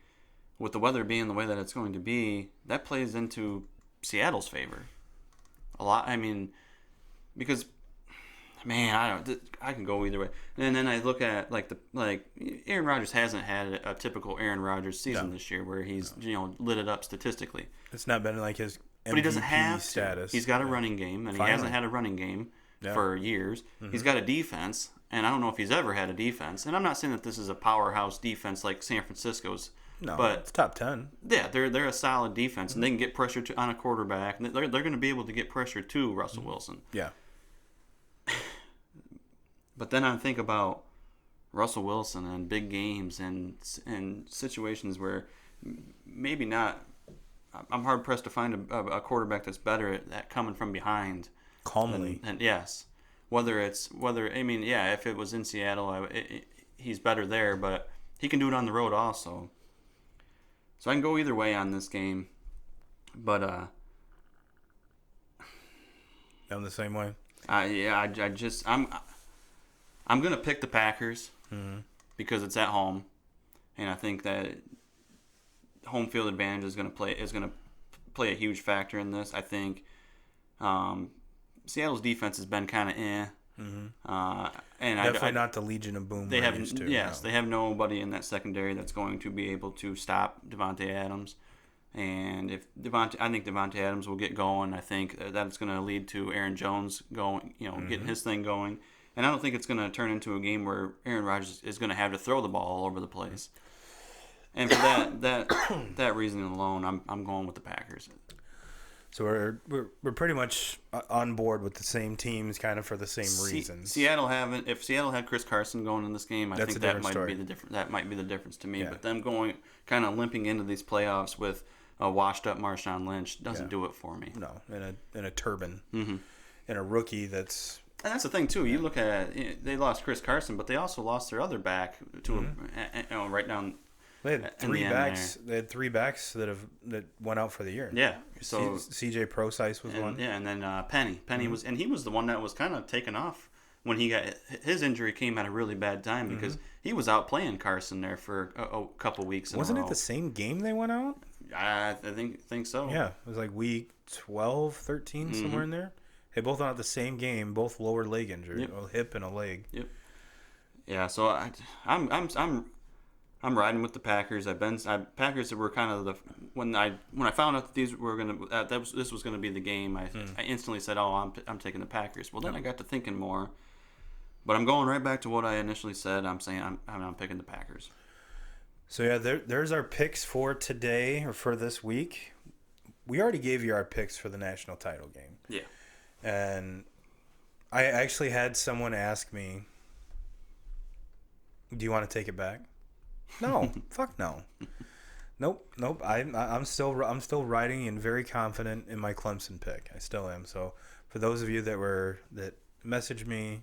with the weather being the way that it's going to be, that plays into Seattle's favor a lot. I mean, because Man, I can go either way. And then I look at like Aaron Rodgers hasn't had a typical Aaron Rodgers season this year where he's lit it up statistically. It's not been like his MVP but he doesn't have status. To. He's got a running game, and he hasn't had a running game for years. Mm-hmm. He's got a defense, and I don't know if he's ever had a defense. And I'm not saying that this is a powerhouse defense like San Francisco's. No, but it's top 10. Yeah, they're a solid defense, and they can get pressure on a quarterback. And they're going to be able to get pressure to Russell Wilson. Yeah. But then I think about Russell Wilson and big games and situations where maybe not. I'm hard pressed to find a quarterback that's better at coming from behind calmly. And yes, if it was in Seattle, he's better there, but he can do it on the road also. So I can go either way on this game, but I'm the same way. I'm gonna pick the Packers because it's at home, and I think that home field advantage is gonna play a huge factor in this. I think Seattle's defense has been kind of and definitely not the Legion of Boom. They have nobody in that secondary that's going to be able to stop Devontae Adams. And I think Devontae Adams will get going. I think that's going to lead to Aaron Jones going, getting his thing going. And I don't think it's going to turn into a game where Aaron Rodgers is going to have to throw the ball all over the place. And for that reason alone, I'm going with the Packers. So we're pretty much on board with the same teams, kind of for the same reasons. If Seattle had Chris Carson going in this game, I think that might be the difference. That might be the difference to me. Yeah. But them going kind of limping into these playoffs with a washed up Marshawn Lynch doesn't do it for me. No, in a turban, and a rookie that's. And that's the thing too. You look at they lost Chris Carson, but they also lost their other back to right down. They had three backs. They had three backs that went out for the year. Yeah. So CJ Prosise was one. Yeah, and then Penny was, and he was the one that was kind of taken off when he got his injury came at a really bad time because he was out playing Carson there for a couple weeks. Wasn't it the same game they went out? I think so. Yeah, it was like week 12, 13, somewhere in there. They both went out the same game, both lower leg injury, a hip and a leg. Yep. Yeah, so I'm riding with the Packers. Packers were kind of when I found out that these were gonna this was gonna be the game. I instantly said, "Oh, I'm taking the Packers." Well, then I got to thinking more, but I'm going right back to what I initially said. I'm saying I'm picking the Packers. So yeah, there's our picks for today or for this week. We already gave you our picks for the national title game. Yeah, and I actually had someone ask me, "Do you want to take it back?" No, fuck no. Nope. I'm still riding and very confident in my Clemson pick. I still am. So for those of you that message me,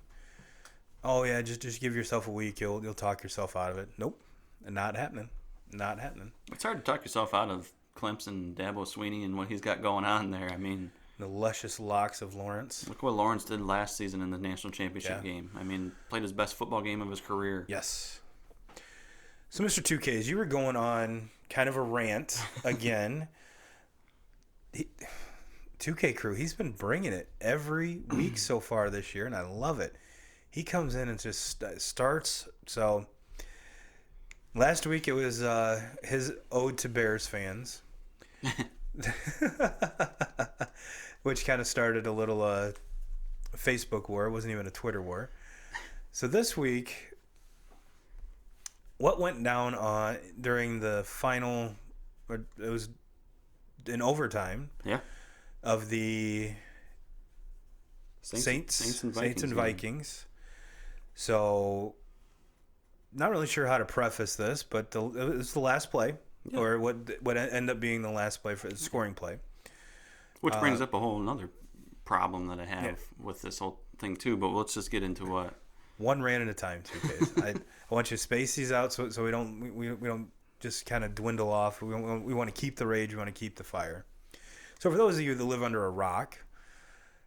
oh yeah, just give yourself a week. You'll talk yourself out of it. Nope, not happening. Not happening. It's hard to talk yourself out of Clemson, Dabo Swinney, and what he's got going on there. I mean, the luscious locks of Lawrence. Look what Lawrence did last season in the national championship game. I mean, played his best football game of his career. Yes. So, Mr. 2Ks, you were going on kind of a rant again. 2K crew, he's been bringing it every week so far this year, and I love it. He comes in and just starts. So, last week it was his ode to Bears fans, which kind of started a little Facebook war. It wasn't even a Twitter war. So, this week, what went down during the final, or it was in overtime, of the Saints and Vikings. So, not really sure how to preface this, but it was the last play, or what ended up being the last play for the scoring play. Which brings up a whole another problem that I have with this whole thing too. But let's just get into what. One rant at a time, 2Ks. I want you to space these out so we don't just kind of dwindle off. We want to keep the rage. We want to keep the fire. So for those of you that live under a rock,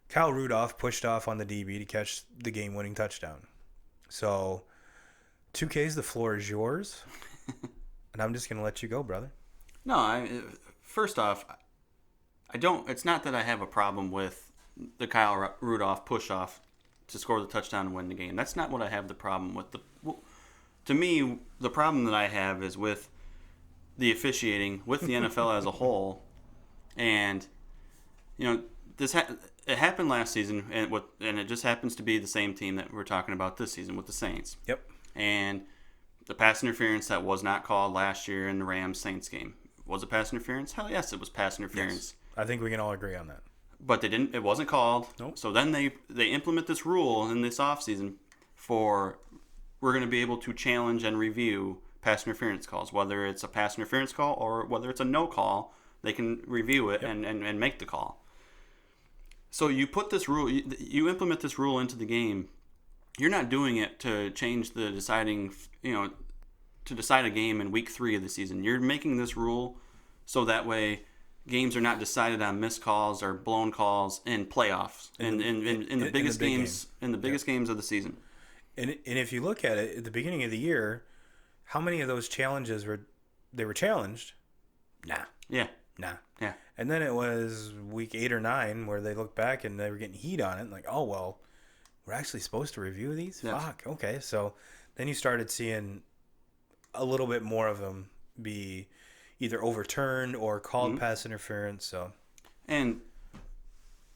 Kyle Rudolph pushed off on the DB to catch the game-winning touchdown. So 2Ks, the floor is yours, and I'm just gonna let you go, brother. No, first off, I don't. It's not that I have a problem with the Kyle Rudolph push off to score the touchdown and win the game. That's not what I have the problem with. To me, the problem that I have is with the officiating, with the NFL as a whole, and it happened last season, and it just happens to be the same team that we're talking about this season with the Saints. Yep. And the pass interference that was not called last year in the Rams-Saints game. Was it pass interference? Hell yes, it was pass interference. Yes. I think we can all agree on that. But it wasn't called. Nope. So then they implement this rule in this offseason for we're going to be able to challenge and review pass interference calls. Whether it's a pass interference call or whether it's a no call, they can review it and make the call. So you put this rule, you implement this rule into the game. You're not doing it to change the deciding, to decide a game in week 3 of the season. You're making this rule so that way games are not decided on missed calls or blown calls in playoffs in the biggest games in the biggest games of the season. And if you look at it at the beginning of the year, how many of those challenges were challenged? Nah. Yeah. Nah. Yeah. And then it was week 8 or 9 where they looked back and they were getting heat on it. Like, oh, well, we're actually supposed to review these? Yes. Fuck. Okay. So then you started seeing a little bit more of them be either overturned or called pass interference. So, and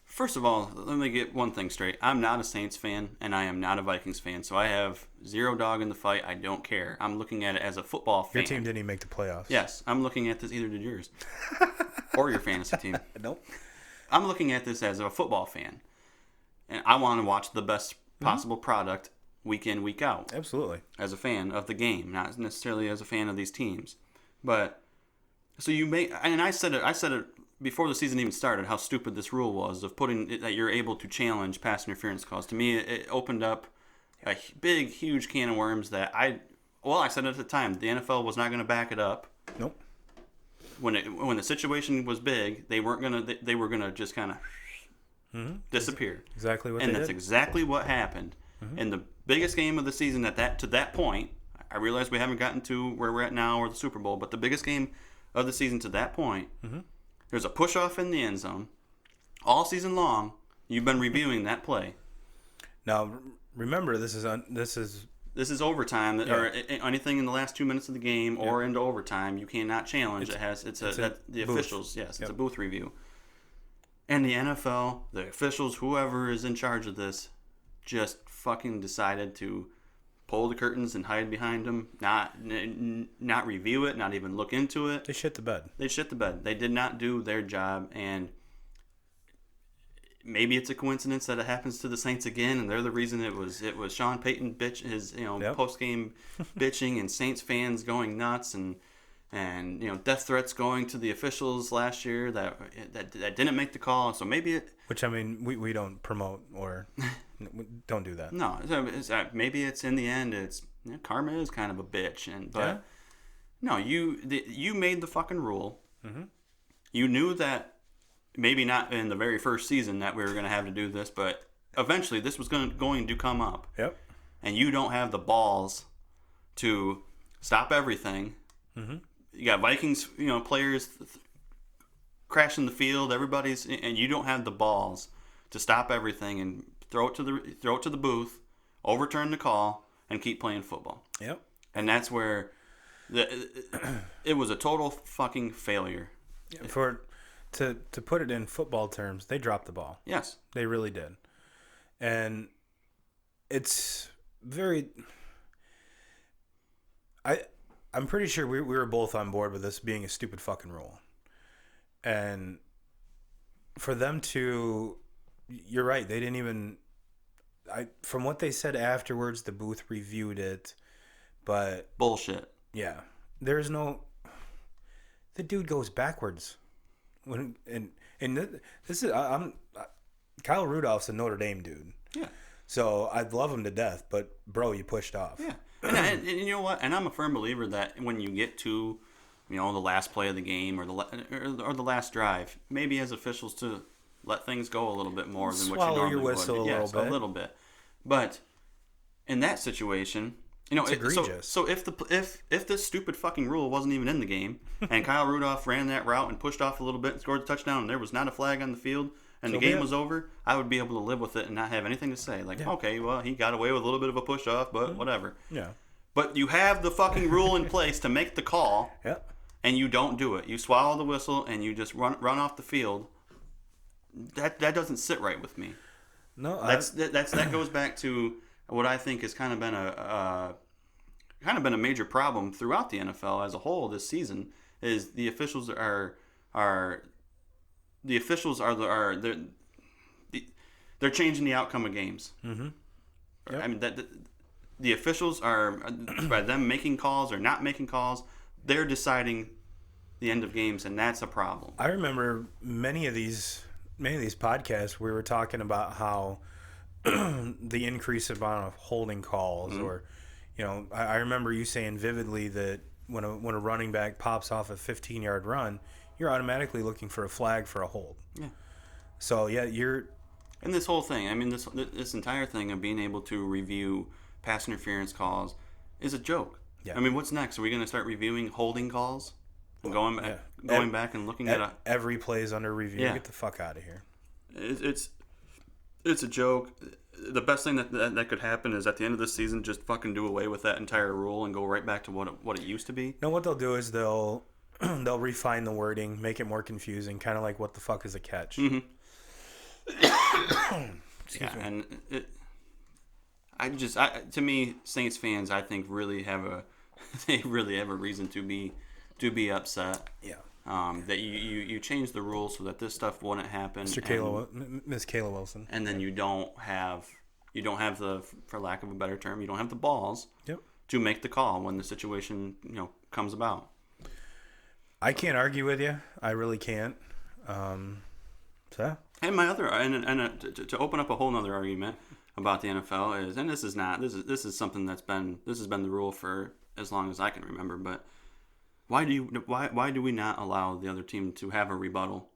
first of all, let me get one thing straight. I'm not a Saints fan, and I am not a Vikings fan, so I have zero dog in the fight. I don't care. I'm looking at it as a football fan. Your team didn't even make the playoffs. Yes, I'm looking at this. Either did yours. Or your fantasy team. Nope. I'm looking at this as a football fan, and I want to watch the best possible product week in, week out. Absolutely. As a fan of the game, not necessarily as a fan of these teams. But, so you may, and I said it before the season even started, how stupid this rule was of putting it, that you're able to challenge pass interference calls. To me, it opened up a big, huge can of worms that I said at the time, the NFL was not going to back it up. Nope. When the situation was big, they were gonna just kind of disappear. Exactly what and they that's did. Exactly what happened. In the biggest game of the season to that point, I realize we haven't gotten to where we're at now or the Super Bowl, but the biggest game of the season to that point, there's a push off in the end zone. All season long, you've been reviewing that play. Now, remember, this is overtime, or anything in the last 2 minutes of the game or into overtime, you cannot challenge. The officials, yes, it's a booth review. And the NFL, the officials, whoever is in charge of this, just fucking decided to pull the curtains and hide behind them, not review it, not even look into it. They shit the bed. They did not do their job, and maybe it's a coincidence that it happens to the Saints again, and they're the reason it was Sean Payton post game bitching and Saints fans going nuts and death threats going to the officials last year that didn't make the call. So maybe which I mean we don't promote or don't do that. No, maybe it's in the end karma is kind of a bitch, no, you made the fucking rule. You knew that. Maybe not in the very first season that we were going to have to do this, but eventually this was going to come up. Yep. And you don't have the balls to stop everything. You got Vikings, players crashing the field. And you don't have the balls to stop everything and throw it to the booth, overturn the call, and keep playing football. Yep. And that's where it was a total fucking failure. To put it in football terms, they dropped the ball. Yes. They really did. And it's very... I'm pretty sure we were both on board with this being a stupid fucking rule. And for them to... You're right, they didn't even... From what they said afterwards, the booth reviewed it, but... Bullshit. Yeah. There's no... The dude goes backwards. This is Kyle Rudolph's a Notre Dame dude. Yeah. So I'd love him to death, but bro, you pushed off. Yeah. And you know what? And I'm a firm believer that when you get to, the last play of the game or the last drive, maybe as officials to let things go a little bit more than what you normally would. Swallow your whistle a little bit. But in that situation. It's egregious. So if this stupid fucking rule wasn't even in the game, and Kyle Rudolph ran that route and pushed off a little bit and scored the touchdown, and there was not a flag on the field, and the game was over, I would be able to live with it and not have anything to say. Like, okay, well, he got away with a little bit of a push-off, but whatever. Yeah. But you have the fucking rule in place to make the call, and you don't do it. You swallow the whistle, and you just run off the field. That doesn't sit right with me. No, that goes back to what I think has kind of been a major problem throughout the NFL as a whole this season. Is the officials are they're changing the outcome of games. Mm-hmm. Yep. I mean the officials are, by them making calls or not making calls, they're deciding the end of games, and that's a problem. I remember many of these podcasts we were talking about how the increased amount of holding calls, or I remember you saying vividly that when a running back pops off a 15-yard run, you're automatically looking for a flag for a hold. Yeah. So you're. And this whole thing, I mean, this entire thing of being able to review pass interference calls is a joke. Yeah. I mean, what's next? Are we going to start reviewing holding calls and going back and looking at every play is under review? Yeah. Get the fuck out of here. It's a joke. The best thing that could happen is at the end of this season, just fucking do away with that entire rule and go right back to what it used to be. No, what they'll do is they'll refine the wording, make it more confusing, kind of like what the fuck is a catch. Mm-hmm. Excuse me. And to me, Saints fans, I think really have a reason to be upset. Yeah. That you changed the rules so that this stuff wouldn't happen. Miss Kayla Wilson. And then you don't have the, for lack of a better term, you don't have the balls. Yep. To make the call when the situation comes about. I can't argue with you. I really can't. So. And my other to open up a whole other argument about the NFL is, and this is something this has been the rule for as long as I can remember, but why do we not allow the other team to have a rebuttal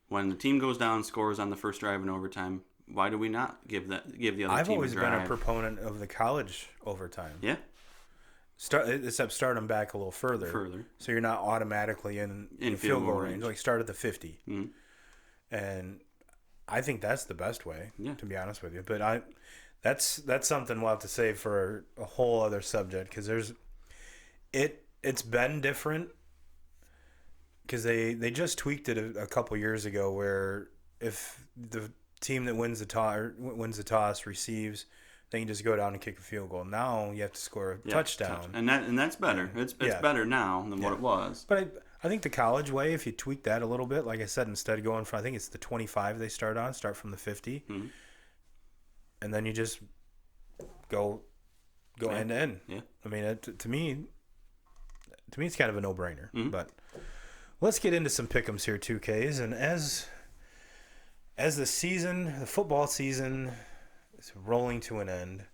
when the team goes down and scores on the first drive in overtime? Why do we not give the other team a drive? I've always been a proponent of the college overtime. Yeah. Start them back a little further. So you're not automatically in field goal range. Like start at the 50. Mm-hmm. And I think that's the best way, to be honest with you. But that's something we'll have to save for a whole other subject, because it's been different, because they just tweaked it a couple years ago, where if the team that wins the toss receives, they can just go down and kick a field goal. Now you have to score a touchdown, and that's better. It's better now than what it was. But I think the college way, if you tweak that a little bit, like I said, instead of going from, I think it's the 25 they start from the 50, mm-hmm. and then you just go end to end. Yeah. I mean, to me, it's kind of a no-brainer. Mm-hmm. But let's get into some pick'ems here, 2Ks, and as the football season is rolling to an end,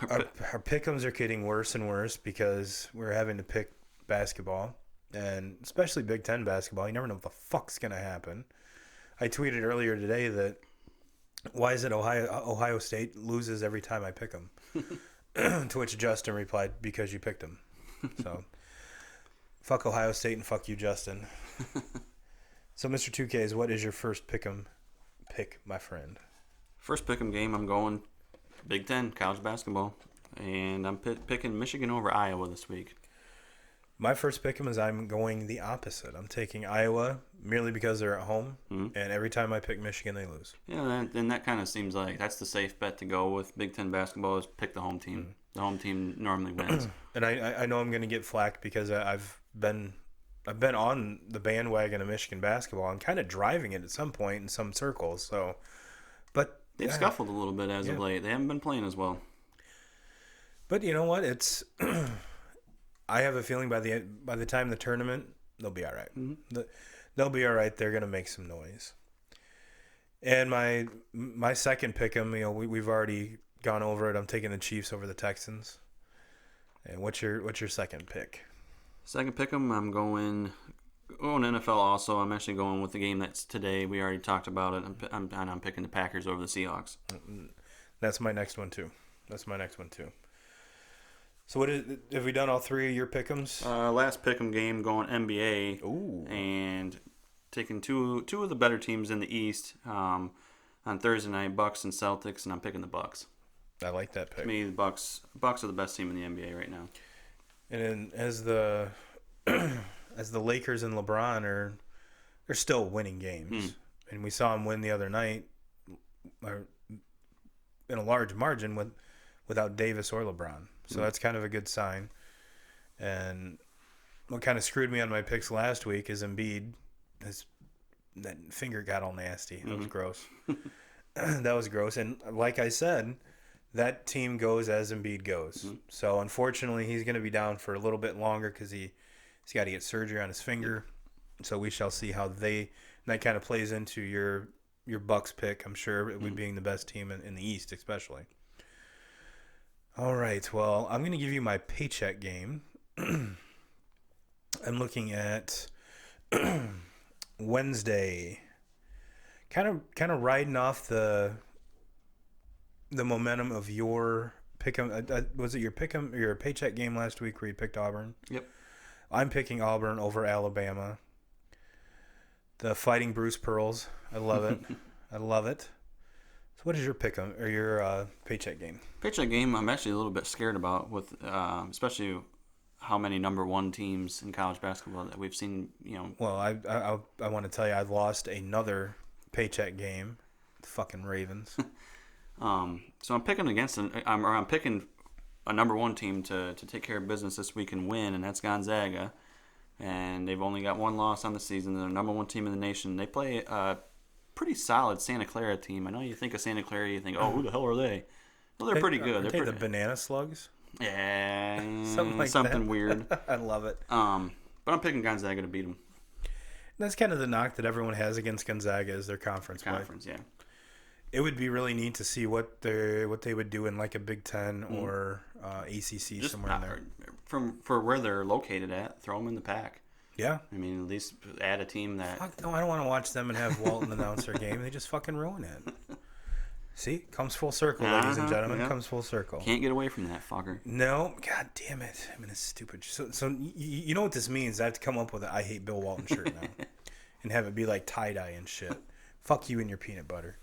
our pick'ems are getting worse and worse, because we're having to pick basketball, and especially Big Ten basketball. You never know what the fuck's gonna happen. I tweeted earlier today that why is it Ohio State loses every time I pick them? To which Justin replied, because you picked them. So fuck Ohio State and fuck you, Justin. So Mr. 2Ks, what is your first pick, my friend? First pick'em game, I'm going Big Ten college basketball, and I'm picking Michigan over Iowa this week. My first pick'em is I'm going the opposite. I'm taking Iowa merely because they're at home, mm-hmm. and every time I pick Michigan, they lose. Yeah, and that kind of seems like that's the safe bet to go with Big Ten basketball, is pick the home team. Mm-hmm. The home team normally wins. And I know I'm going to get flack because I've been on the bandwagon of Michigan basketball and kind of driving it at some point in some circles. So, but they've scuffled a little bit as of late. They haven't been playing as well. But you know what? It's I have a feeling by the time the tournament, they'll be all right. Mm-hmm. They'll be all right. They're going to make some noise. And my second pick'em, we've already gone over it. I'm taking the Chiefs over the Texans. And what's your second pick? Second pick'em, I'm going NFL also. I'm actually going with the game that's today. We already talked about it. I'm picking the Packers over the Seahawks. That's my next one too. So have we done all three of your pick'ems? Last pick'em game going NBA. Ooh. And taking two of the better teams in the East on Thursday night, Bucks and Celtics, and I'm picking the Bucks. I like that pick. To me, the Bucks are the best team in the NBA right now. And then as the Lakers and LeBron they're still winning games, and we saw them win the other night in a large margin without Davis or LeBron. So that's kind of a good sign. And what kind of screwed me on my picks last week is Embiid. That finger got all nasty. That was gross. That was gross. And like I said, that team goes as Embiid goes. So unfortunately, he's going to be down for a little bit longer because he's got to get surgery on his finger. So we shall see how that kind of plays into your Bucks pick. I'm sure it would being the best team in the East, especially. All right. Well, I'm going to give you my paycheck game. I'm looking at Wednesday. Kind of riding off the momentum of your pick'em. Was it your pick'em, your paycheck game last week where you picked Auburn? Yep. I'm picking Auburn over Alabama. The Fighting Bruce Pearls. I love it. I love it. So what is your pick'em or your paycheck game? Paycheck game, I'm actually a little bit scared about with especially how many number one teams in college basketball that we've seen. Well, I want to tell you, I've lost another paycheck game. The fucking Ravens. So I'm picking I'm picking a number one team to take care of business this week and win, and that's Gonzaga. And they've only got one loss on the season. They're the number one team in the nation. They play a pretty solid Santa Clara team. I know you think of Santa Clara, you think, oh, who the hell are they? Well, they're pretty good. They're the Banana Slugs? Yeah, something weird. I love it. But I'm picking Gonzaga to beat them. That's kind of the knock that everyone has against Gonzaga is their conference play. Yeah. It would be really neat to see what they would do in like a Big Ten or ACC Just somewhere in there. For where they're located at, throw them in the pack. Yeah. I mean, at least add a team that. Fuck no, I don't want to watch them and have Walton announce their game. They just fucking ruin it. See, comes full circle, ladies and gentlemen. Comes full circle. Can't get away from that fucker. No, god damn it! I'm in a stupid. So you know what this means? I have to come up with a "I hate Bill Walton" shirt now, and have it be like tie dye and shit. Fuck you and your peanut butter.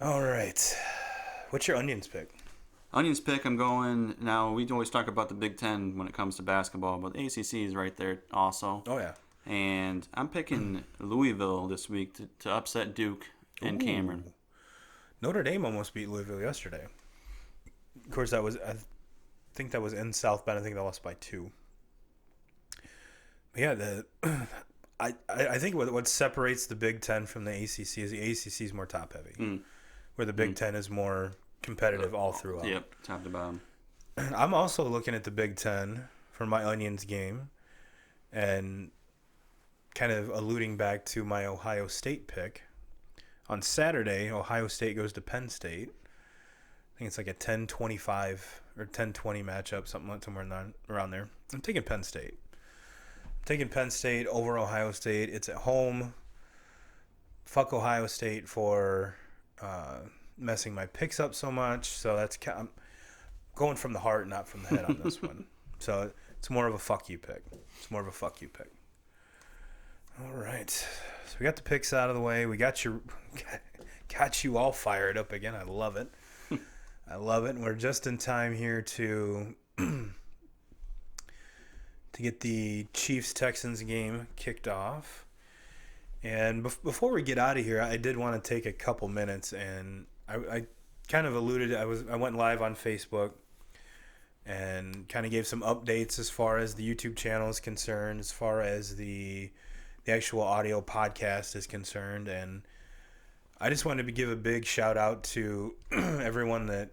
All right, what's your onions pick? Onions pick. I'm going now. We always talk about the Big Ten when it comes to basketball, but the ACC is right there also. Oh yeah. And I'm picking Louisville this week to upset Duke and Cameron. Notre Dame almost beat Louisville yesterday. Of course, I think that was in South Bend. I think they lost by 2. But yeah, I think what separates the Big Ten from the ACC is the ACC is more top heavy, where the Big Ten is more competitive all throughout. Yep, top to bottom. I'm also looking at the Big Ten for my Onions game, and kind of alluding back to my Ohio State pick. On Saturday, Ohio State goes to Penn State. I think it's like a 10-25 or 10-20 matchup, somewhere around there. I'm taking Penn State. I'm taking Penn State over Ohio State. It's at home. Fuck Ohio State for messing my picks up so much. So I'm going from the heart, not from the head on this one. So it's more of a fuck you pick. All right. So we got the picks out of the way. We got you all fired up again. I love it. I love it. And we're just in time here to get the Chiefs-Texans game kicked off. And before we get out of here, I did want to take a couple minutes, and I kind of alluded. I went live on Facebook and kind of gave some updates as far as the YouTube channel is concerned, as far as the actual audio podcast is concerned, and I just wanted to give a big shout out to everyone that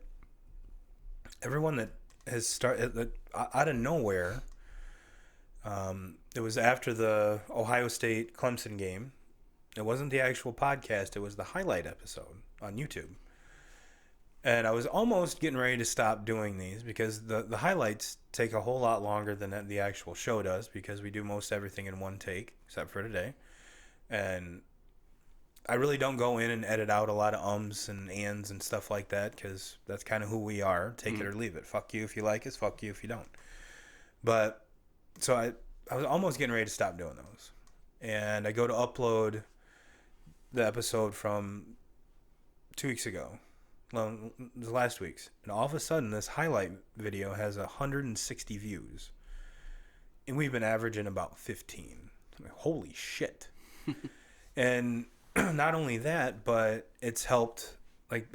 has started out of nowhere. It was after the Ohio State Clemson game. It wasn't the actual podcast. It was the highlight episode on YouTube. And I was almost getting ready to stop doing these because the highlights take a whole lot longer than the actual show does, because we do most everything in one take, except for today. And I really don't go in and edit out a lot of ums and ands and stuff like that, because that's kind of who we are. Take it or leave it. Fuck you if you like us. Fuck you if you don't. But so I was almost getting ready to stop doing those. and I go to upload the episode from 2 weeks ago, well, last week's, and all of a sudden this highlight video has 160 views, and we've been averaging about 15. I'm like, holy shit! And not only that, but it's helped. Like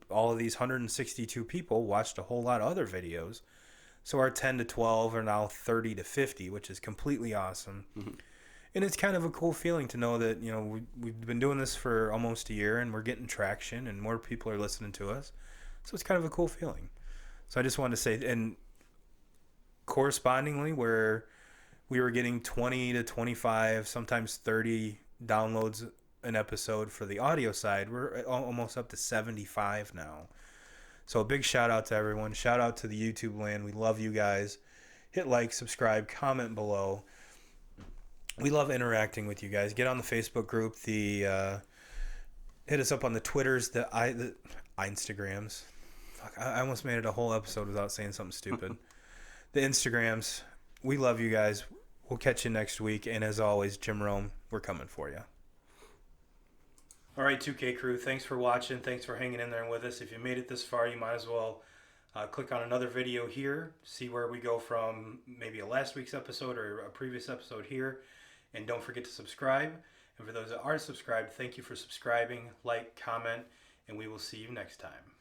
all of these 162 people watched a whole lot of other videos, so our 10 to 12 are now 30 to 50, which is completely awesome. Mm-hmm. And it's kind of a cool feeling to know that, you know, we've been doing this for almost a year and we're getting traction and more people are listening to us. So it's kind of a cool feeling. So I just wanted to say, and correspondingly, where we were getting 20 to 25, sometimes 30 downloads an episode for the audio side, we're almost up to 75 now. So a big shout out to everyone. Shout out to the YouTube land. We love you guys. Hit like, subscribe, comment below. We love interacting with you guys. Get on the Facebook group. Hit us up on the Twitters, the Instagrams. Fuck, I almost made it a whole episode without saying something stupid. The Instagrams. We love you guys. We'll catch you next week. And as always, Jim Rome, we're coming for you. All right, 2K crew. Thanks for watching. Thanks for hanging in there with us. If you made it this far, you might as well click on another video here. See where we go from maybe a last week's episode or a previous episode here. And don't forget to subscribe. And for those that are subscribed, thank you for subscribing, like, comment, and we will see you next time.